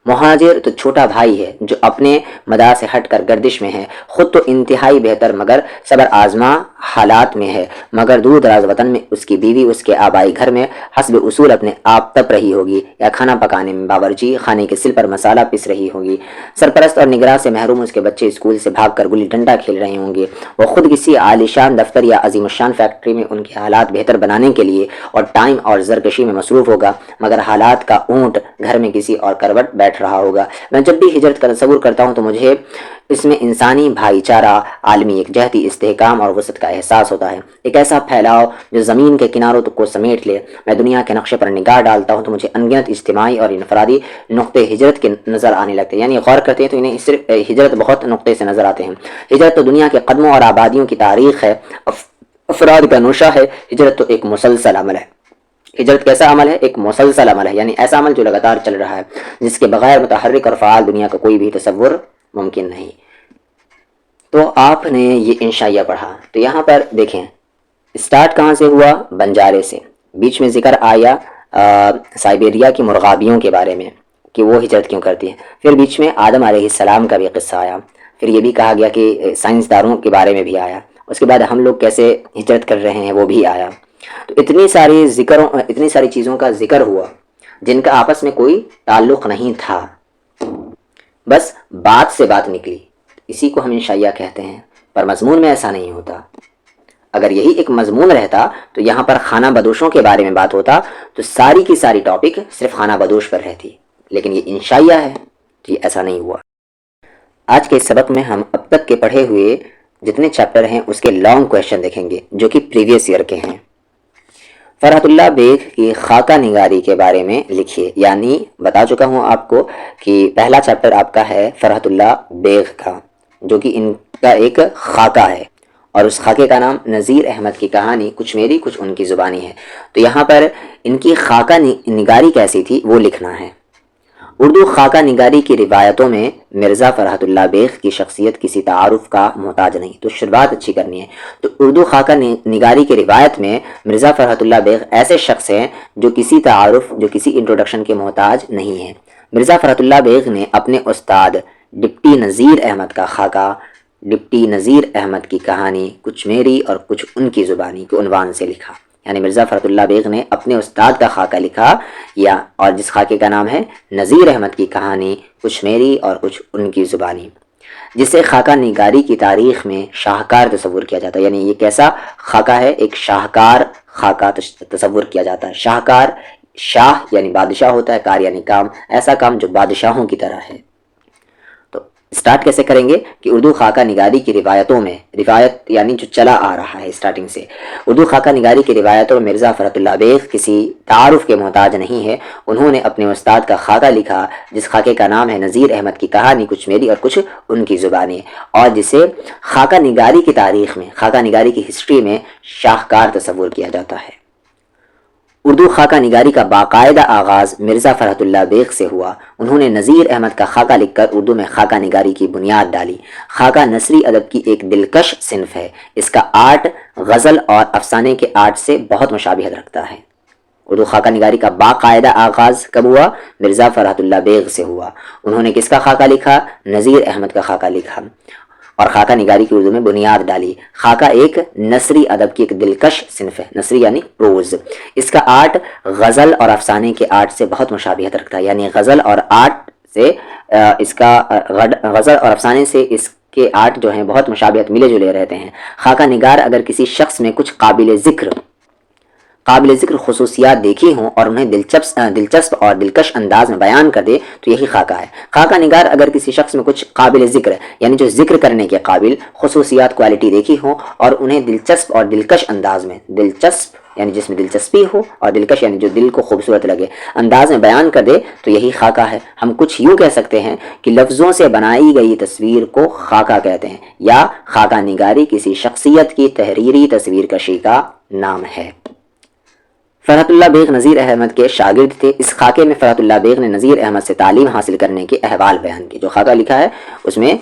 مہاجر تو چھوٹا بھائی ہے جو اپنے مدار سے ہٹ کر گردش میں ہے، خود تو انتہائی بہتر مگر صبر آزما حالات میں ہے، مگر دور دراز وطن میں اس کی بیوی اس کے آبائی گھر میں حسب اصول اپنے آپ تپ رہی ہوگی، یا کھانا پکانے میں باورچی خانے کے سل پر مسالہ پس رہی ہوگی، سرپرست اور نگراں سے محروم اس کے بچے اسکول سے بھاگ کر گلی ڈنڈا کھیل رہے ہوں گے، وہ خود کسی عالیشان دفتر یا عظیم الشان فیکٹری میں ان کے حالات بہتر بنانے کے لیے اور ٹائم اور زرکشی میں مصروف ہوگا، مگر حالات کا اونٹ گھر میں کسی اور کروٹ بیٹھ رہا ہوگا۔ میں جب بھی ہجرت کا تصور کرتا ہوں تو مجھے اس میں انسانی بھائی چارہ، عالمی یکجہتی، استحکام اور وسعت کا احساس ہوتا ہے، ایک ایسا پھیلاؤ جو زمین کے کناروں تک کو سمیٹ لے۔ میں دنیا کے نقشے پر نگاہ ڈالتا ہوں تو مجھے انگنت اجتماعی اور انفرادی نقطے ہجرت کے نظر آنے لگتے ہیں، یعنی غور کرتے ہیں تو انہیں صرف ہجرت بہت نقطے سے نظر آتے ہیں۔ ہجرت تو دنیا کے قدموں اور آبادیوں کی تاریخ ہے، افراد کا نوشہ ہے۔ ہجرت تو ایک مسلسل عمل ہے۔ ہجرت کیسا عمل ہے؟ ایک مسلسل عمل ہے، یعنی ایسا عمل جو لگاتار چل رہا ہے، جس کے بغیر متحرک اور فعال دنیا کا کوئی بھی تصور ممکن نہیں۔ تو آپ نے یہ انشائیہ پڑھا، تو یہاں پر دیکھیں اسٹارٹ کہاں سے ہوا؟ بنجارے سے، بیچ میں ذکر آیا سائبیریا کی مرغابیوں کے بارے میں کہ وہ ہجرت کیوں کرتی ہیں، پھر بیچ میں آدم علیہ السلام کا بھی قصہ آیا، پھر یہ بھی کہا گیا کہ سائنسدانوں کے بارے میں بھی آیا، اس کے بعد ہم لوگ کیسے ہجرت کر رہے ہیں وہ بھی آیا۔ تو اتنی ساری چیزوں کا ذکر ہوا جن کا آپس میں کوئی تعلق نہیں تھا، بس بات سے بات نکلی، اسی کو ہم انشائیہ کہتے ہیں، پر مضمون میں ایسا نہیں ہوتا۔ اگر یہی ایک مضمون رہتا تو یہاں پر خانہ بدوشوں کے بارے میں بات ہوتا تو ساری کی ساری ٹاپک صرف خانہ بدوش پر رہتی، لیکن یہ انشائیہ ہے تو یہ ایسا نہیں ہوا۔ آج کے سبق میں ہم اب تک کے پڑھے ہوئے جتنے چیپٹر ہیں اس کے لانگ کویشچن دیکھیں گے جو کہ پریویس ایئر کے ہیں۔ فرحت اللہ بیگ کی خاکہ نگاری کے بارے میں لکھیے، یعنی بتا چکا ہوں آپ کو کہ پہلا چیپٹر آپ کا ہے فرحت اللہ بیگ کا، جو کہ ان کا ایک خاکہ ہے، اور اس خاکے کا نام نذیر احمد کی کہانی کچھ میری کچھ ان کی زبانی ہے۔ تو یہاں پر ان کی خاکہ نگاری کیسی تھی وہ لکھنا ہے، اردو خاکہ نگاری کی روایتوں میں مرزا فرحت اللہ بیگ کی شخصیت کسی تعارف کا محتاج نہیں. تو شروعات اچھی کرنی ہے. تو اردو خاکہ نگاری کی روایت میں مرزا فرحت اللہ بیگ ایسے شخص ہیں جو کسی تعارف، جو کسی انٹروڈکشن کے محتاج نہیں ہیں. مرزا فرحت اللہ بیگ نے اپنے استاد ڈپٹی نذیر احمد کا خاکہ ڈپٹی نذیر احمد کی کہانی کچھ میری اور کچھ ان کی زبانی کے عنوان سے لکھا. یعنی مرزا فرحت اللہ بیگ نے اپنے استاد کا خاکہ لکھا اور جس خاکے کا نام ہے نذیر احمد کی کہانی کچھ میری اور کچھ ان کی زبانی، جسے خاکہ نگاری کی تاریخ میں شاہکار تصور کیا جاتا ہے. یعنی یہ کیسا خاکہ ہے؟ ایک شاہکار خاکہ تصور کیا جاتا ہے. شاہکار، شاہ یعنی بادشاہ ہوتا ہے، کار یعنی کام، ایسا کام جو بادشاہوں کی طرح ہے. اسٹارٹ کیسے کریں گے کہ اردو خاکہ نگاری کی روایتوں میں، روایت یعنی جو چلا آ رہا ہے اسٹارٹنگ سے، اردو خاکہ نگاری کی روایتوں میں مرزا فرحت اللہ بیگ کسی تعارف کے محتاج نہیں ہے. انہوں نے اپنے استاد کا خاکہ لکھا جس خاکے کا نام ہے نذیر احمد کی کہانی کچھ میری اور کچھ ان کی زبانی، اور جسے خاکہ نگاری کی تاریخ میں، خاکہ نگاری کی ہسٹری میں شاہکار تصور کیا جاتا ہے. اردو خاکہ نگاری کا باقاعدہ آغاز مرزا فرحت اللہ بیگ سے ہوا. انہوں نے نذیر احمد کا خاکہ لکھ کر اردو میں خاکہ نگاری کی بنیاد ڈالی. خاکہ نثری ادب کی ایک دلکش صنف ہے. اس کا آرٹ غزل اور افسانے کے آرٹ سے بہت مشابہت رکھتا ہے. اردو خاکہ نگاری کا باقاعدہ آغاز کب ہوا؟ مرزا فرحت اللہ بیگ سے ہوا. انہوں نے کس کا خاکہ لکھا؟ نذیر احمد کا خاکہ لکھا اور خاکہ نگاری کی اردو میں بنیاد ڈالی. خاکہ ایک نثری ادب کی ایک دلکش صنف ہے. نثری یعنی پروز. اس کا آرٹ غزل اور افسانے کے آرٹ سے بہت مشابہت رکھتا ہے. یعنی غزل اور آرٹ سے غزل اور افسانے سے اس کے آرٹ جو ہیں بہت مشابہت ملے جلے رہتے ہیں. خاکہ نگار اگر کسی شخص میں کچھ قابل ذکر خصوصیات دیکھی ہوں اور انہیں دلچسپ اور دلکش انداز میں بیان کر دے تو یہی خاکہ ہے. خاکہ نگار اگر کسی شخص میں کچھ قابل ذکر یعنی جو ذکر کرنے کے قابل خصوصیات کوالٹی دیکھی ہوں اور انہیں دلچسپ اور دلکش انداز میں، دلچسپ یعنی جس میں دلچسپی ہو اور دلکش یعنی جو دل کو خوبصورت لگے انداز میں بیان کر دے تو یہی خاکہ ہے. ہم کچھ یوں کہہ سکتے ہیں کہ لفظوں سے بنائی گئی تصویر کو خاکہ کہتے ہیں، یا خاکہ نگاری کسی شخصیت کی تحریری تصویر کشی کا نام ہے. فرحت اللہ بیگ نذیر احمد کے شاگرد تھے. اس خاکے میں فرحت اللہ بیگ نے نذیر احمد سے تعلیم حاصل کرنے کے احوال بیان کیے. جو خاکہ لکھا ہے اس میں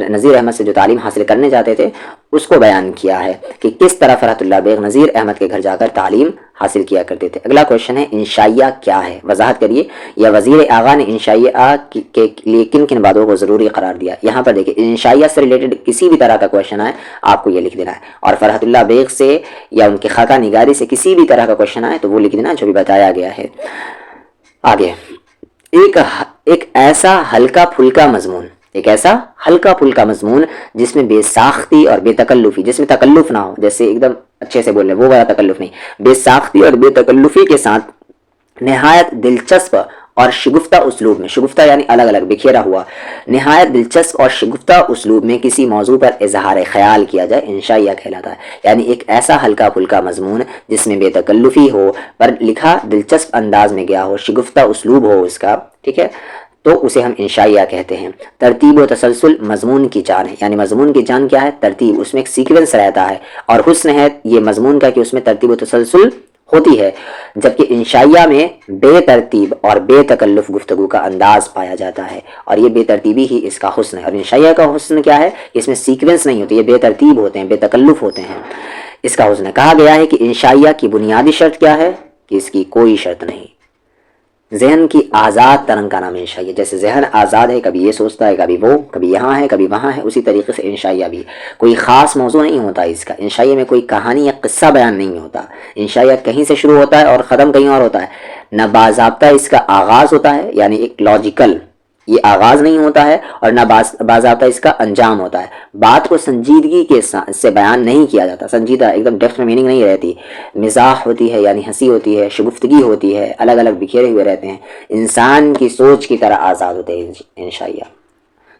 نذیر احمد سے جو تعلیم حاصل کرنے جاتے تھے اس کو بیان کیا ہے کہ کس طرح فرحت اللہ بیگ نذیر احمد کے گھر جا کر تعلیم حاصل کیا کرتے تھے. اگلا کوشچن ہے انشائیہ کیا ہے؟ وضاحت کریے. یا وزیر اعلیٰ نے انشائیہ کے لیے کن کن باتوں کو ضروری قرار دیا؟ یہاں پر دیکھیں انشائیہ سے ریلیٹڈ کسی بھی طرح کا کوشچن آئے آپ کو یہ لکھ دینا ہے، اور فرحت اللہ بیگ سے یا ان کے خاکہ نگاری سے کسی بھی طرح کا کوشچن آئے تو وہ لکھ دینا جو بھی بتایا گیا ہے. آگے ایک ایسا ہلکا پھلکا مضمون جس میں بے ساختی اور بے تکلفی، جس میں تکلف نہ ہو، جیسے ایک دم اچھے سے بول رہے ہیں وہ والا تکلف نہیں، بے ساختی اور بے تکلفی کے ساتھ نہایت دلچسپ اور شگفتہ اسلوب میں، شگفتہ یعنی الگ الگ بکھیرا ہوا، نہایت دلچسپ اور شگفتہ اسلوب میں کسی موضوع پر اظہار خیال کیا جائے انشائیہ کہلاتا ہے. یعنی ایک ایسا ہلکا پھلکا مضمون جس میں بے تکلفی ہو پر لکھا دلچسپ انداز میں گیا ہو، شگفتہ اسلوب ہو اس کا، ٹھیک ہے، تو اسے ہم انشائیہ کہتے ہیں. ترتیب و تسلسل مضمون کی جان ہے. یعنی مضمون کی جان کیا ہے؟ ترتیب، اس میں ایک سیکوینس رہتا ہے، اور حسن ہے یہ مضمون کا کہ اس میں ترتیب و تسلسل ہوتی ہے. جبکہ انشائیہ میں بے ترتیب اور بے تکلف گفتگو کا انداز پایا جاتا ہے، اور یہ بے ترتیبی ہی اس کا حسن ہے. اور انشائیہ کا حسن کیا ہے؟ اس میں سیکوینس نہیں ہوتی، یہ بے ترتیب ہوتے ہیں، بے تکلف ہوتے ہیں، اس کا حسن ہے. کہا گیا ہے کہ انشائیہ کی بنیادی شرط کیا ہے؟ کہ اس کی کوئی شرط نہیں. ذہن کی آزاد ترنگ کا نام انشائیہ. جیسے ذہن آزاد ہے، کبھی یہ سوچتا ہے، کبھی وہ، کبھی یہاں ہے، کبھی وہاں ہے، اسی طریقے سے انشائیہ بھی کوئی خاص موضوع نہیں ہوتا اس کا. انشائیہ میں کوئی کہانی یا قصہ بیان نہیں ہوتا. انشائیہ کہیں سے شروع ہوتا ہے اور ختم کہیں اور ہوتا ہے. نہ باضابطہ اس کا آغاز ہوتا ہے، یعنی ایک لاجیکل یہ آغاز نہیں ہوتا ہے، اور نہ باضابطہ اس کا انجام ہوتا ہے. بات کو سنجیدگی کے سے بیان نہیں کیا جاتا، سنجیدہ ایک دم ڈیپتھ میں میننگ نہیں رہتی. مزاح ہوتی ہے یعنی ہنسی ہوتی ہے، شگفتگی ہوتی ہے، الگ الگ بکھیرے ہوئے رہتے ہیں. انسان کی سوچ کی طرح آزاد ہوتے ہیں انشائیہ.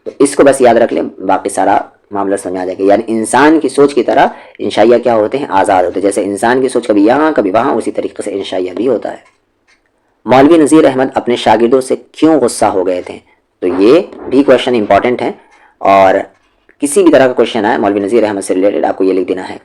تو اس کو بس یاد رکھ لیں، باقی سارا معاملہ سمجھا جائے گا. یعنی انسان کی سوچ کی طرح انشائیہ کیا ہوتے ہیں؟ آزاد ہوتے ہیں. جیسے انسان کی سوچ کبھی یہاں کبھی وہاں، اسی طریقے سے انشائیہ بھی ہوتا ہے. مولوی نذیر احمد اپنے شاگردوں سے کیوں غصہ ہو گئے تھے؟ تو یہ بھی کوشچن امپورٹنٹ ہے، اور کسی بھی طرح کا کوشچن آئے مولوی نذیر احمد سے ریلیٹڈ آپ کو یہ لکھ دینا ہے.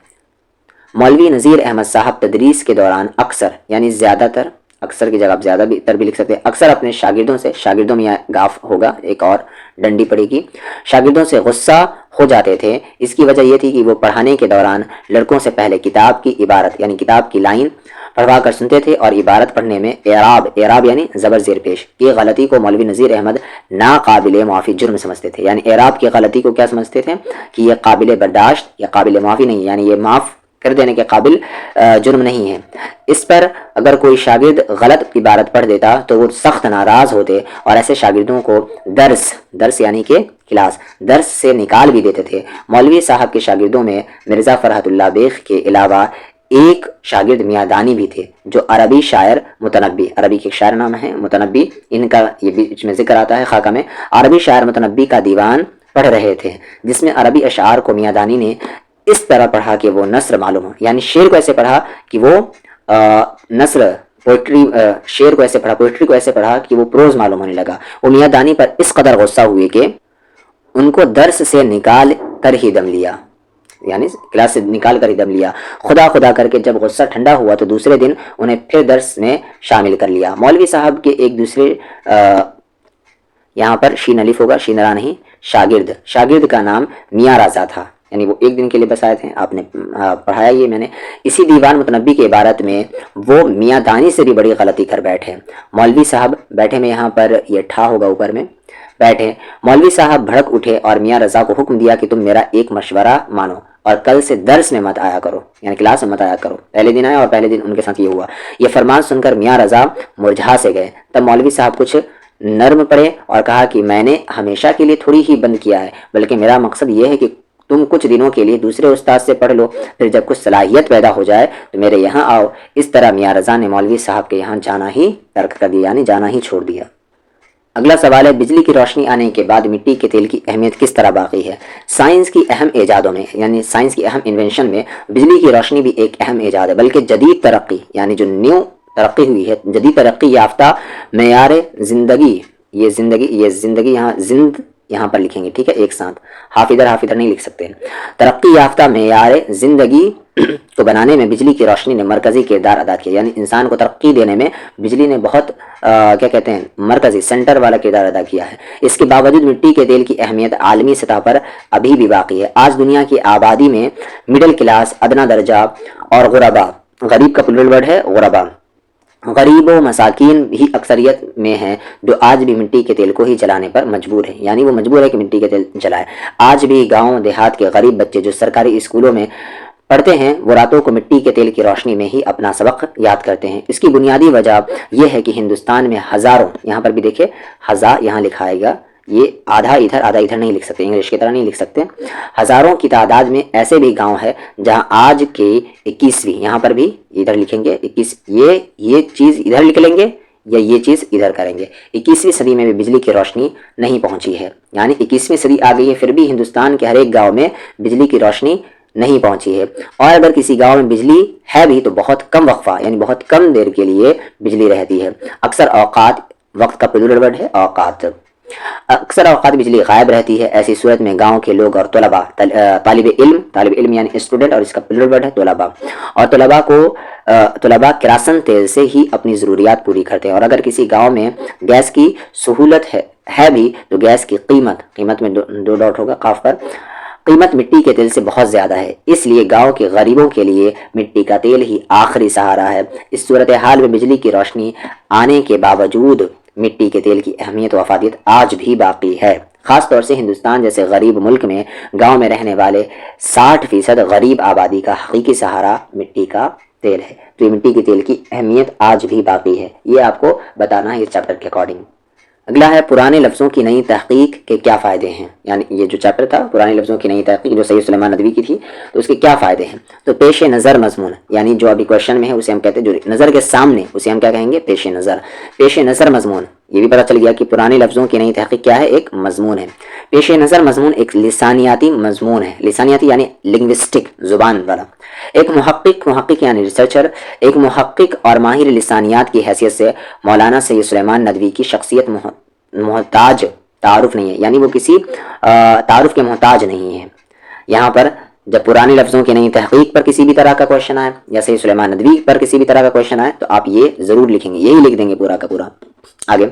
مولوی نذیر احمد صاحب تدریس کے دوران اکثر یعنی زیادہ تر اکثر کی جگہ آپ زیادہ بھی تر بھی لکھ سکتے ہیں. اکثر اپنے شاگردوں سے, شاگردوں میں یہ گاف ہوگا, ایک اور ڈنڈی پڑے گی, شاگردوں سے غصہ ہو جاتے تھے. اس کی وجہ یہ تھی کہ وہ پڑھانے کے دوران لڑکوں سے پہلے کتاب کی عبارت یعنی کتاب کی لائن پڑھوا کر سنتے تھے اور عبارت پڑھنے میں اعراب یعنی زبر زیر پیش کی غلطی کو مولوی نذیر احمد ناقابل معافی جرم سمجھتے تھے. یعنی اعراب کی غلطی کو کیا سمجھتے تھے کہ یہ قابل برداشت یا قابل معافی نہیں, یعنی یہ معاف کر دینے کے قابل جرم نہیں ہے. اس پر اگر کوئی شاگرد غلط عبارت پڑھ دیتا تو وہ سخت ناراض ہوتے اور ایسے شاگردوں کو درس یعنی کہ کلاس درس سے نکال بھی دیتے تھے. مولوی صاحب کے شاگردوں میں مرزا فرحت اللہ بیخ کے علاوہ ایک شاگرد میاں دانی بھی تھے جو عربی شاعر متنبی, عربی کے شاعر نام ہے متنبی, ان کا یہ بیچ میں ذکر آتا ہے خاکہ میں, عربی شاعر متنبی کا دیوان پڑھ رہے تھے جس میں عربی اشعار کو میاں دانی نے اس طرح پڑھا کہ وہ نثر معلوم ہو, یعنی شعر کو ایسے پڑھا کہ وہ نثر پوئٹری, شعر کو ایسے پڑھا, پوئٹری کو ایسے پڑھا کہ وہ پروز معلوم ہونے لگا. وہ میاں دانی پر اس قدر غصہ ہوئے کہ ان کو درس سے نکال کر ہی دم لیا, یعنی کلاس سے نکال کر ہی دم لیا. خدا کر کے جب غصہ ٹھنڈا ہوا تو دوسرے دن انہیں پھر درس میں شامل کر لیا. مولوی صاحب کے ایک دوسرے یہاں پر شین الف ہوگا, شینرا نہیں, شاگرد کا نام میاں رضا تھا, یعنی وہ ایک دن کے لیے بس آئے تھے, آپ نے پڑھایا یہ میں نے. اسی دیوان متنبی کے عبارت میں وہ میاں دانی سے بھی بڑی غلطی کر بیٹھے. مولوی صاحب بیٹھے میں یہاں پر یہ ٹھا ہوگا اوپر میں, بیٹھے. مولوی صاحب بھڑک اٹھے اور میاں رضا کو حکم دیا کہ تم میرا ایک مشورہ مانو اور کل سے درس میں مت آیا کرو, یعنی کلاس میں مت آیا کرو. پہلے دن آیا اور پہلے دن ان کے ساتھ یہ ہوا. یہ فرمان سن کر میاں رضا مرجھا سے گئے. تب مولوی صاحب کچھ نرم پڑے اور کہا کہ میں نے ہمیشہ کے لیے تھوڑی ہی بند کیا ہے, بلکہ میرا مقصد یہ ہے کہ تم کچھ دنوں کے لیے دوسرے استاد سے پڑھ لو, پھر جب کچھ صلاحیت پیدا ہو جائے تو میرے یہاں آؤ. اس طرح میاں رضا نے مولوی صاحب کے یہاں جانا ہی ترک کر دیا, یعنی جانا ہی چھوڑ دیا. اگلا سوال ہے, بجلی کی روشنی آنے کے بعد مٹی کے تیل کی اہمیت کس طرح باقی ہے؟ سائنس کی اہم ایجادوں میں, یعنی سائنس کی اہم انوینشن میں بجلی کی روشنی بھی ایک اہم ایجاد ہے, بلکہ جدید ترقی یعنی جو نیو ترقی ہوئی ہے, جدید ترقی یافتہ معیار زندگی, یہ زندگی یہاں پر لکھیں گے, ٹھیک ہے, ایک ساتھ, ہاف ادھر نہیں لکھ سکتے. ترقی یافتہ معیار زندگی کو بنانے میں بجلی کی روشنی نے مرکزی کردار ادا کیا, یعنی انسان کو ترقی دینے میں بجلی نے بہت کیا کہتے ہیں مرکزی سینٹر والا کردار ادا کیا ہے. اس کے باوجود مٹی کے تیل کی اہمیت عالمی سطح پر ابھی بھی باقی ہے. آج دنیا کی آبادی میں مڈل کلاس, ادنا درجہ اور غربا, غریب کا پلورل ورڈ ہے غربا, غریب و مساکین بھی اکثریت میں ہیں جو آج بھی مٹی کے تیل کو ہی جلانے پر مجبور ہیں, یعنی وہ مجبور ہے کہ مٹی کے تیل جلائے. آج بھی گاؤں دیہات کے غریب بچے جو سرکاری اسکولوں میں پڑھتے ہیں وہ راتوں کو مٹی کے تیل کی روشنی میں ہی اپنا سبق یاد کرتے ہیں. اس کی بنیادی وجہ یہ ہے کہ ہندوستان میں ہزاروں, یہاں پر بھی دیکھیں ہزار یہاں لکھائے گا, یہ آدھا ادھر نہیں لکھ سکتے, انگلش کی طرح نہیں لکھ سکتے. ہزاروں کی تعداد میں ایسے بھی گاؤں ہے جہاں آج کے 21ویں, یہاں پر بھی ادھر لکھیں گے 21, یہ چیز ادھر لکھ لیں گے یا یہ چیز ادھر کریں گے. 21ویں صدی میں بھی بجلی کی روشنی نہیں پہنچی ہے, یعنی 21ویں صدی آ گئی ہے پھر بھی ہندوستان کے ہر ایک گاؤں میں بجلی کی روشنی نہیں پہنچی ہے. اور اگر کسی گاؤں میں بجلی ہے بھی تو بہت کم وقفہ, یعنی بہت کم دیر کے لیے بجلی رہتی ہے. اکثر اوقات, وقت کا پلورل ورڈ ہے اوقات, اکثر اوقات بجلی غائب رہتی ہے. ایسی صورت میں گاؤں کے لوگ اور طلباء, طالب علم یعنی اسٹوڈنٹ, اور اس کا پلورل ورڈ ہے طلباء, اور طلباء کراسن تیل سے ہی اپنی ضروریات پوری کرتے ہیں. اور اگر کسی گاؤں میں گیس کی سہولت ہے بھی تو گیس کی قیمت میں دو ڈاٹ ہوگا قاف پر, قیمت مٹی کے تیل سے بہت زیادہ ہے. اس لیے گاؤں کے غریبوں کے لیے مٹی کا تیل ہی آخری سہارا ہے. اس صورتحال میں بجلی کی روشنی آنے کے باوجود مٹی کے تیل کی اہمیت و افادیت آج بھی باقی ہے. خاص طور سے ہندوستان جیسے غریب ملک میں گاؤں میں رہنے والے 60% غریب آبادی کا حقیقی سہارا مٹی کا تیل ہے. تو یہ مٹی کے تیل کی اہمیت آج بھی باقی ہے, یہ آپ کو بتانا ہے اس چیپٹر کے اکارڈنگ. اگلا ہے پرانے لفظوں کی نئی تحقیق کے کیا فائدے ہیں, یعنی یہ جو چیپٹر تھا پرانے لفظوں کی نئی تحقیق جو سید سلیمان ندوی کی تھی تو اس کے کیا فائدے ہیں. تو پیش نظر مضمون, یعنی جو ابھی کوشچن میں ہے اسے ہم کہتے ہیں جو نظر کے سامنے, اسے ہم کیا کہیں گے پیش نظر مضمون. یہ بھی پتہ چل گیا کہ پرانے لفظوں کی نئی تحقیق کیا ہے, ایک مضمون ہے. پیش نظر مضمون ایک لسانیاتی مضمون ہے, لسانیاتی یعنی لنگوسٹک, زبان والا. ایک محقق یعنی ریسرچر, ایک محقق اور ماہر لسانیات کی حیثیت سے مولانا سید سلیمان ندوی کی شخصیت محتاج تعارف نہیں ہے, یعنی وہ کسی تعارف کے محتاج نہیں ہے. یہاں پر جب پرانے لفظوں کی نئی تحقیق پر کسی بھی طرح کا کوشچن آئے یا سید سلیمان ندوی پر کسی بھی طرح کا کوشچن آئے تو آپ یہ ضرور لکھیں گے, یہی لکھ دیں گے پورا کا پورا. آگے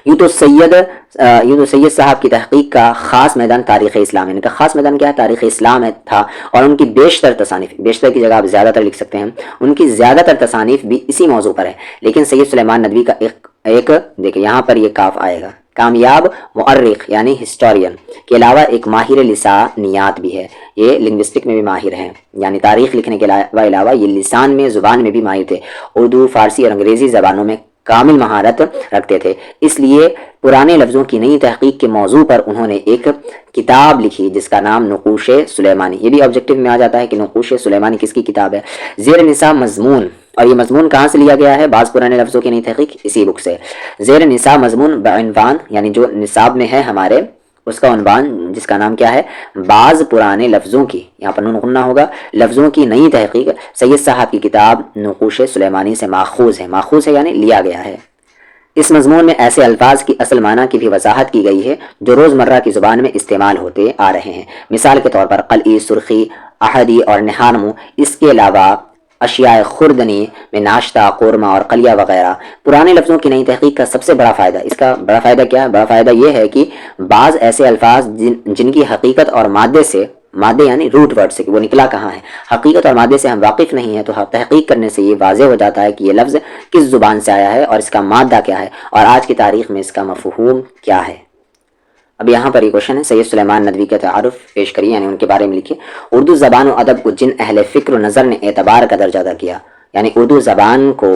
یوں تو سید صاحب کی تحقیق کا خاص میدان تاریخ اسلام ہے. ان کا خاص میدان کیا ہے؟ تاریخ اسلام تھا, اور ان کی بیشتر تصانیف, بیشتر کی جگہ آپ زیادہ تر لکھ سکتے ہیں, ان کی زیادہ تر تصانیف بھی اسی موضوع پر ہے. لیکن سید سلیمان ندوی کا ایک دیکھیں یہاں پر یہ کاف آئے گا, کامیاب مؤرخ یعنی ہسٹورین کے علاوہ ایک ماہر لسانیات بھی ہے. یہ لنگوسٹک میں بھی ماہر ہیں, یعنی تاریخ لکھنے کے علاوہ یہ لسان میں, زبان میں بھی ماہر تھے. اردو, فارسی اور انگریزی زبانوں میں کامل مہارت رکھتے تھے. اس لیے پرانے لفظوں کی نئی تحقیق کے موضوع پر انہوں نے ایک کتاب لکھی جس کا نام نقوش سلیمانی. یہ بھی آبجیکٹو میں آ جاتا ہے کہ نقوش سلیمانی کس کی کتاب ہے. زیر نصاب مضمون, اور یہ مضمون کہاں سے لیا گیا ہے؟ بعض پرانے لفظوں کی نئی تحقیق, اسی بک سے. زیر نصاب مضمون بعنوان, یعنی جو نصاب میں ہے ہمارے اس کا عنوان جس کا نام کیا ہے؟ بعض پرانے لفظوں کی, یہاں پر نون غنہ ہوگا, لفظوں کی نئی تحقیق سید صاحب کی کتاب نقوش سلیمانی سے ماخوذ ہے. ماخوذ ہے یعنی لیا گیا ہے. اس مضمون میں ایسے الفاظ کی اصل معنی کی بھی وضاحت کی گئی ہے جو روزمرہ کی زبان میں استعمال ہوتے آ رہے ہیں. مثال کے طور پر قلعی, سرخی, احدی اور نہانمو. اس کے علاوہ اشیاء خوردنی میں ناشتہ, قورمہ اور قلیہ وغیرہ. پرانے لفظوں کی نئی تحقیق کا سب سے بڑا فائدہ, اس کا بڑا فائدہ کیا ہے؟ بڑا فائدہ یہ ہے کہ بعض ایسے الفاظ جن کی حقیقت اور مادے سے, مادے یعنی روٹ ورڈ سے کہ وہ نکلا کہاں ہے, حقیقت اور مادے سے ہم واقف نہیں ہیں, تو تحقیق کرنے سے یہ واضح ہو جاتا ہے کہ یہ لفظ کس زبان سے آیا ہے اور اس کا مادہ کیا ہے اور آج کی تاریخ میں اس کا مفہوم کیا ہے. اب یہاں پر یہ کوشچن ہے, سید سلیمان ندوی کا تعارف پیش کریے, یعنی ان کے بارے میں لکھیے. اردو زبان و ادب کو جن اہل فکر و نظر نے اعتبار کا درجہ ادا کیا, یعنی اردو زبان کو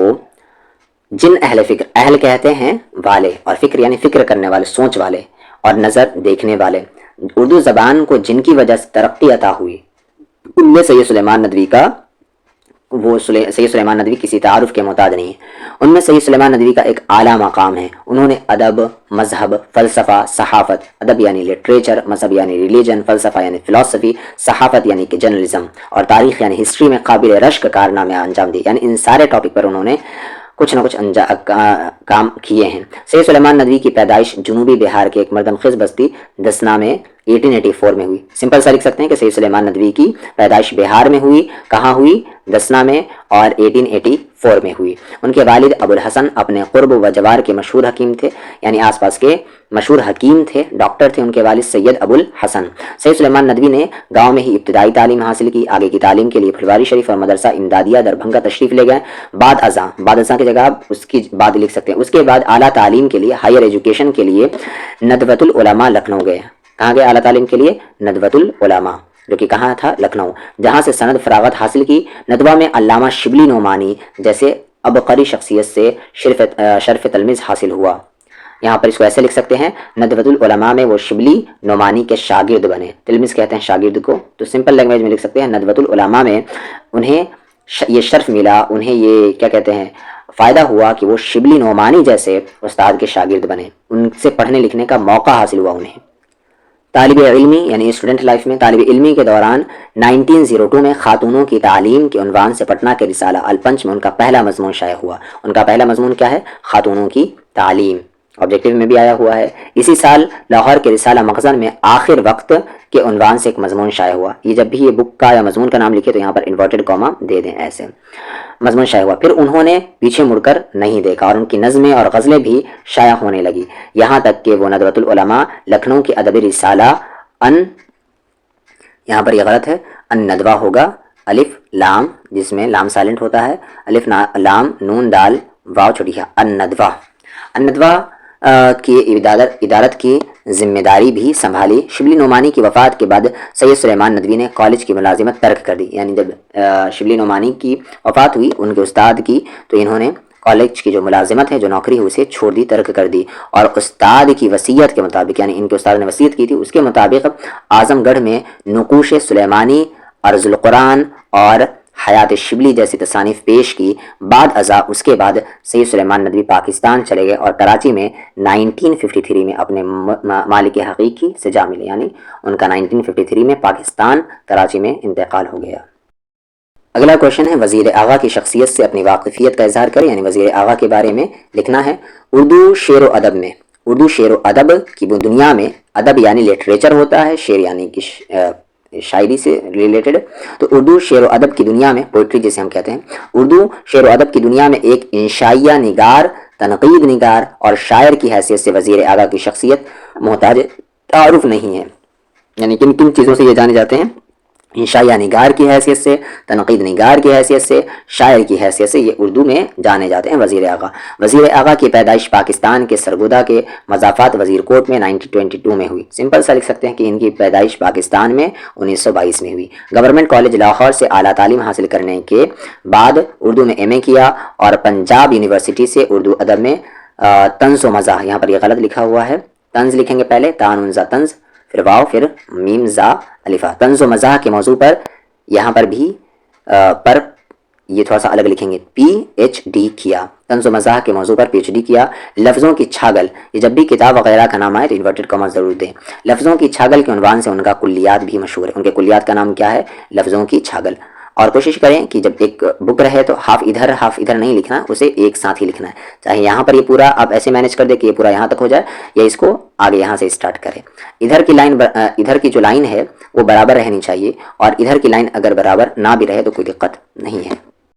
جن اہل فکر, اہل کہتے ہیں والے, اور فکر یعنی فکر کرنے والے, سوچ والے, اور نظر دیکھنے والے, اردو زبان کو جن کی وجہ سے ترقی عطا ہوئی ان میں سید سلیمان ندوی کا سید سلیمان ندوی کسی تعارف کے محتاج نہیں ہے. ان میں سید سلیمان ندوی کا ایک اعلیٰ مقام ہے. انہوں نے ادب, مذہب, فلسفہ, صحافت, ادب یعنی لٹریچر, مذہب یعنی ریلیجن, فلسفہ یعنی فلسفی, صحافت یعنی کہ جرنلزم, اور تاریخ یعنی ہسٹری میں قابل رشک کارنامے انجام دیے. یعنی ان سارے ٹاپک پر انہوں نے کچھ نہ کچھ کام کیے ہیں. سید سلیمان ندوی کی پیدائش جنوبی بہار کے ایک مردم خیز بستی دسنا میں 1884 میں ہوئی. سمپل سا لکھ سکتے ہیں کہ سید سلیمان ندوی کی پیدائش بہار میں ہوئی. کہاں ہوئی؟ دسنا میں, اور 1884 میں ہوئی. ان کے والد ابو الحسن اپنے قرب و جوار کے مشہور حکیم تھے, یعنی آس پاس کے مشہور حکیم تھے, ڈاکٹر تھے. ان کے والد سید ابو الحسن. سید سلیمان ندوی نے گاؤں میں ہی ابتدائی تعلیم حاصل کی. آگے کی تعلیم کے لیے پھلواری شریف اور مدرسہ امدادیہ دربھنگہ تشریف لے گئے. بعد ازاں کی جگہ آپ اس کی بعد لکھ سکتے ہیں. اس کے بعد اعلیٰ تعلیم کے لیے, ہائر ایجوکیشن کے لیے ندوۃ العلماء لکھنؤ گئے. کہاں گئے اعلیٰ تعلیم کے لیے؟ ندوۃ العلماء, جو کہ کہاں تھا؟ لکھنؤ, جہاں سے سند فراغت حاصل کی. ندوہ میں علامہ شبلی نعمانی جیسے عبقری شخصیت سے شرف تلمیذ حاصل ہوا. یہاں پر اس کو ایسے لکھ سکتے ہیں, ندوۃ العلماء میں وہ شبلی نعمانی کے شاگرد بنے. تلمیذ کہتے ہیں شاگرد کو, تو سمپل لینگویج میں لکھ سکتے ہیں ندوۃ العلماء میں انہیں یہ شرف ملا, انہیں یہ کیا کہتے ہیں فائدہ ہوا کہ وہ شبلی نعمانی جیسے استاد کے شاگرد بنے, ان سے پڑھنے لکھنے کا موقع حاصل ہوا انہیں. طالب علمی یعنی اسٹوڈنٹ لائف میں طالب علمی کے دوران 1902 میں خاتونوں کی تعلیم کے عنوان سے پٹنہ کے رسالہ الپنچ میں ان کا پہلا مضمون شائع ہوا. ان کا پہلا مضمون کیا ہے؟ خاتونوں کی تعلیم. آبجیکٹیو میں بھی آیا ہوا ہے. اسی سال لاہور کے رسالہ مخزن میں آخر وقت کے عنوان سے ایک مضمون شائع ہوا. یہ جب بھی یہ بک کا یا مضمون کا نام لکھے تو یہاں پر انورٹڈ کاما دے دیں, ایسے مضمون شائع ہوا. پھر انہوں نے پیچھے مڑ کر نہیں دیکھا اور ان کی نظمیں اور غزلیں بھی شائع ہونے لگی, یہاں تک کہ وہ ندوۃ العلماء لکھنؤ کے ادبی رسالہ یہاں پر یہ غلط ہے, ان ندوہ ہوگا الف لام, جس میں لام سائلنٹ ہوتا ہے, الف لام نون دال واو چھوٹی ہے, ان ندوہ کی ادارت کی ذمہ داری بھی سنبھالی. شبلی نعمانی کی وفات کے بعد سید سلیمان ندوی نے کالج کی ملازمت ترک کر دی. یعنی جب شبلی نعمانی کی وفات ہوئی ان کے استاد کی, تو انہوں نے کالج کی جو ملازمت ہے, جو نوکری ہے, اسے چھوڑ دی, ترک کر دی, اور استاد کی وصیت کے مطابق, یعنی ان کے استاد نے وصیت کی تھی, اس کے مطابق اعظم گڑھ میں نقوش سلیمانی, ارض القرآن اور حیات شبلی جیسی تصانیف پیش کی. بعد ازاں اس کے بعد سید سلیمان ندوی پاکستان چلے گئے اور کراچی میں 1953 میں اپنے مالک حقیقی سے جا ملے. یعنی ان کا 1953 میں پاکستان کراچی میں انتقال ہو گیا. اگلا کوشچن ہے, وزیر اعلیٰ کی شخصیت سے اپنی واقفیت کا اظہار کریں. یعنی وزیر اعلیٰ کے بارے میں لکھنا ہے. اردو شعر و ادب میں, اردو شعر و ادب کی دنیا میں ادب یعنی لٹریچر ہوتا ہے, شعر یعنی کہ شاعری سے ریلیٹڈ. تو اردو شعر و ادب کی دنیا میں، پوئٹری جسے ہم کہتے ہیں، اردو شعر و ادب کی دنیا میں ایک انشائیہ نگار، تنقید نگار اور شاعر کی حیثیت سے وزیر اعلیٰ کی شخصیت محتاج تعارف نہیں ہے. یعنی کن کن چیزوں سے یہ جانے جاتے ہیں؟ انشائیہ نگار کی حیثیت سے، تنقید نگار کی حیثیت سے، شاعر کی حیثیت سے یہ اردو میں جانے جاتے ہیں وزیر اعلیٰ. وزیر اعلیٰ کی پیدائش پاکستان کے سرگودا کے مضافات وزیر کوٹ میں 1922 میں ہوئی. سمپل سا لکھ سکتے ہیں کہ ان کی پیدائش پاکستان میں 1922 میں ہوئی. گورنمنٹ کالج لاہور سے اعلیٰ تعلیم حاصل کرنے کے بعد اردو میں ایم اے کیا اور پنجاب یونیورسٹی سے اردو ادب میں طنز و مزاح، یہاں پر یہ غلط لکھا ہوا ہے، طنز لکھیں گے پہلے، تان انزا طنز، پھر واو، پھر میم زا الفا، طنز و مزاح کے موضوع پر یہاں پر بھی پر یہ تھوڑا سا الگ لکھیں گے، پی ایچ ڈی کیا. طنز و مزاح کے موضوع پر پی ایچ ڈی کیا. لفظوں کی چھاگل، یہ جب بھی کتاب وغیرہ کا نام آئے تو انورٹڈ کامہ ضرور دیں. لفظوں کی چھاگل کے عنوان سے ان کا کلیات بھی مشہور ہے. ان کے کلیات کا نام کیا ہے؟ لفظوں کی چھاگل. اور کوشش کریں کہ جب ایک بک رہے تو ہاف ادھر نہیں لکھنا، اسے ایک ساتھ ہی لکھنا ہے. چاہے یہاں پر یہ پورا آپ ایسے مینیج کر دیں کہ یہ پورا یہاں تک ہو جائے، یا اس کو آگے یہاں سے اسٹارٹ کریں. ادھر کی جو لائن ہے وہ برابر رہنی چاہیے، اور ادھر کی لائن اگر برابر نہ بھی رہے تو کوئی دقت نہیں ہے.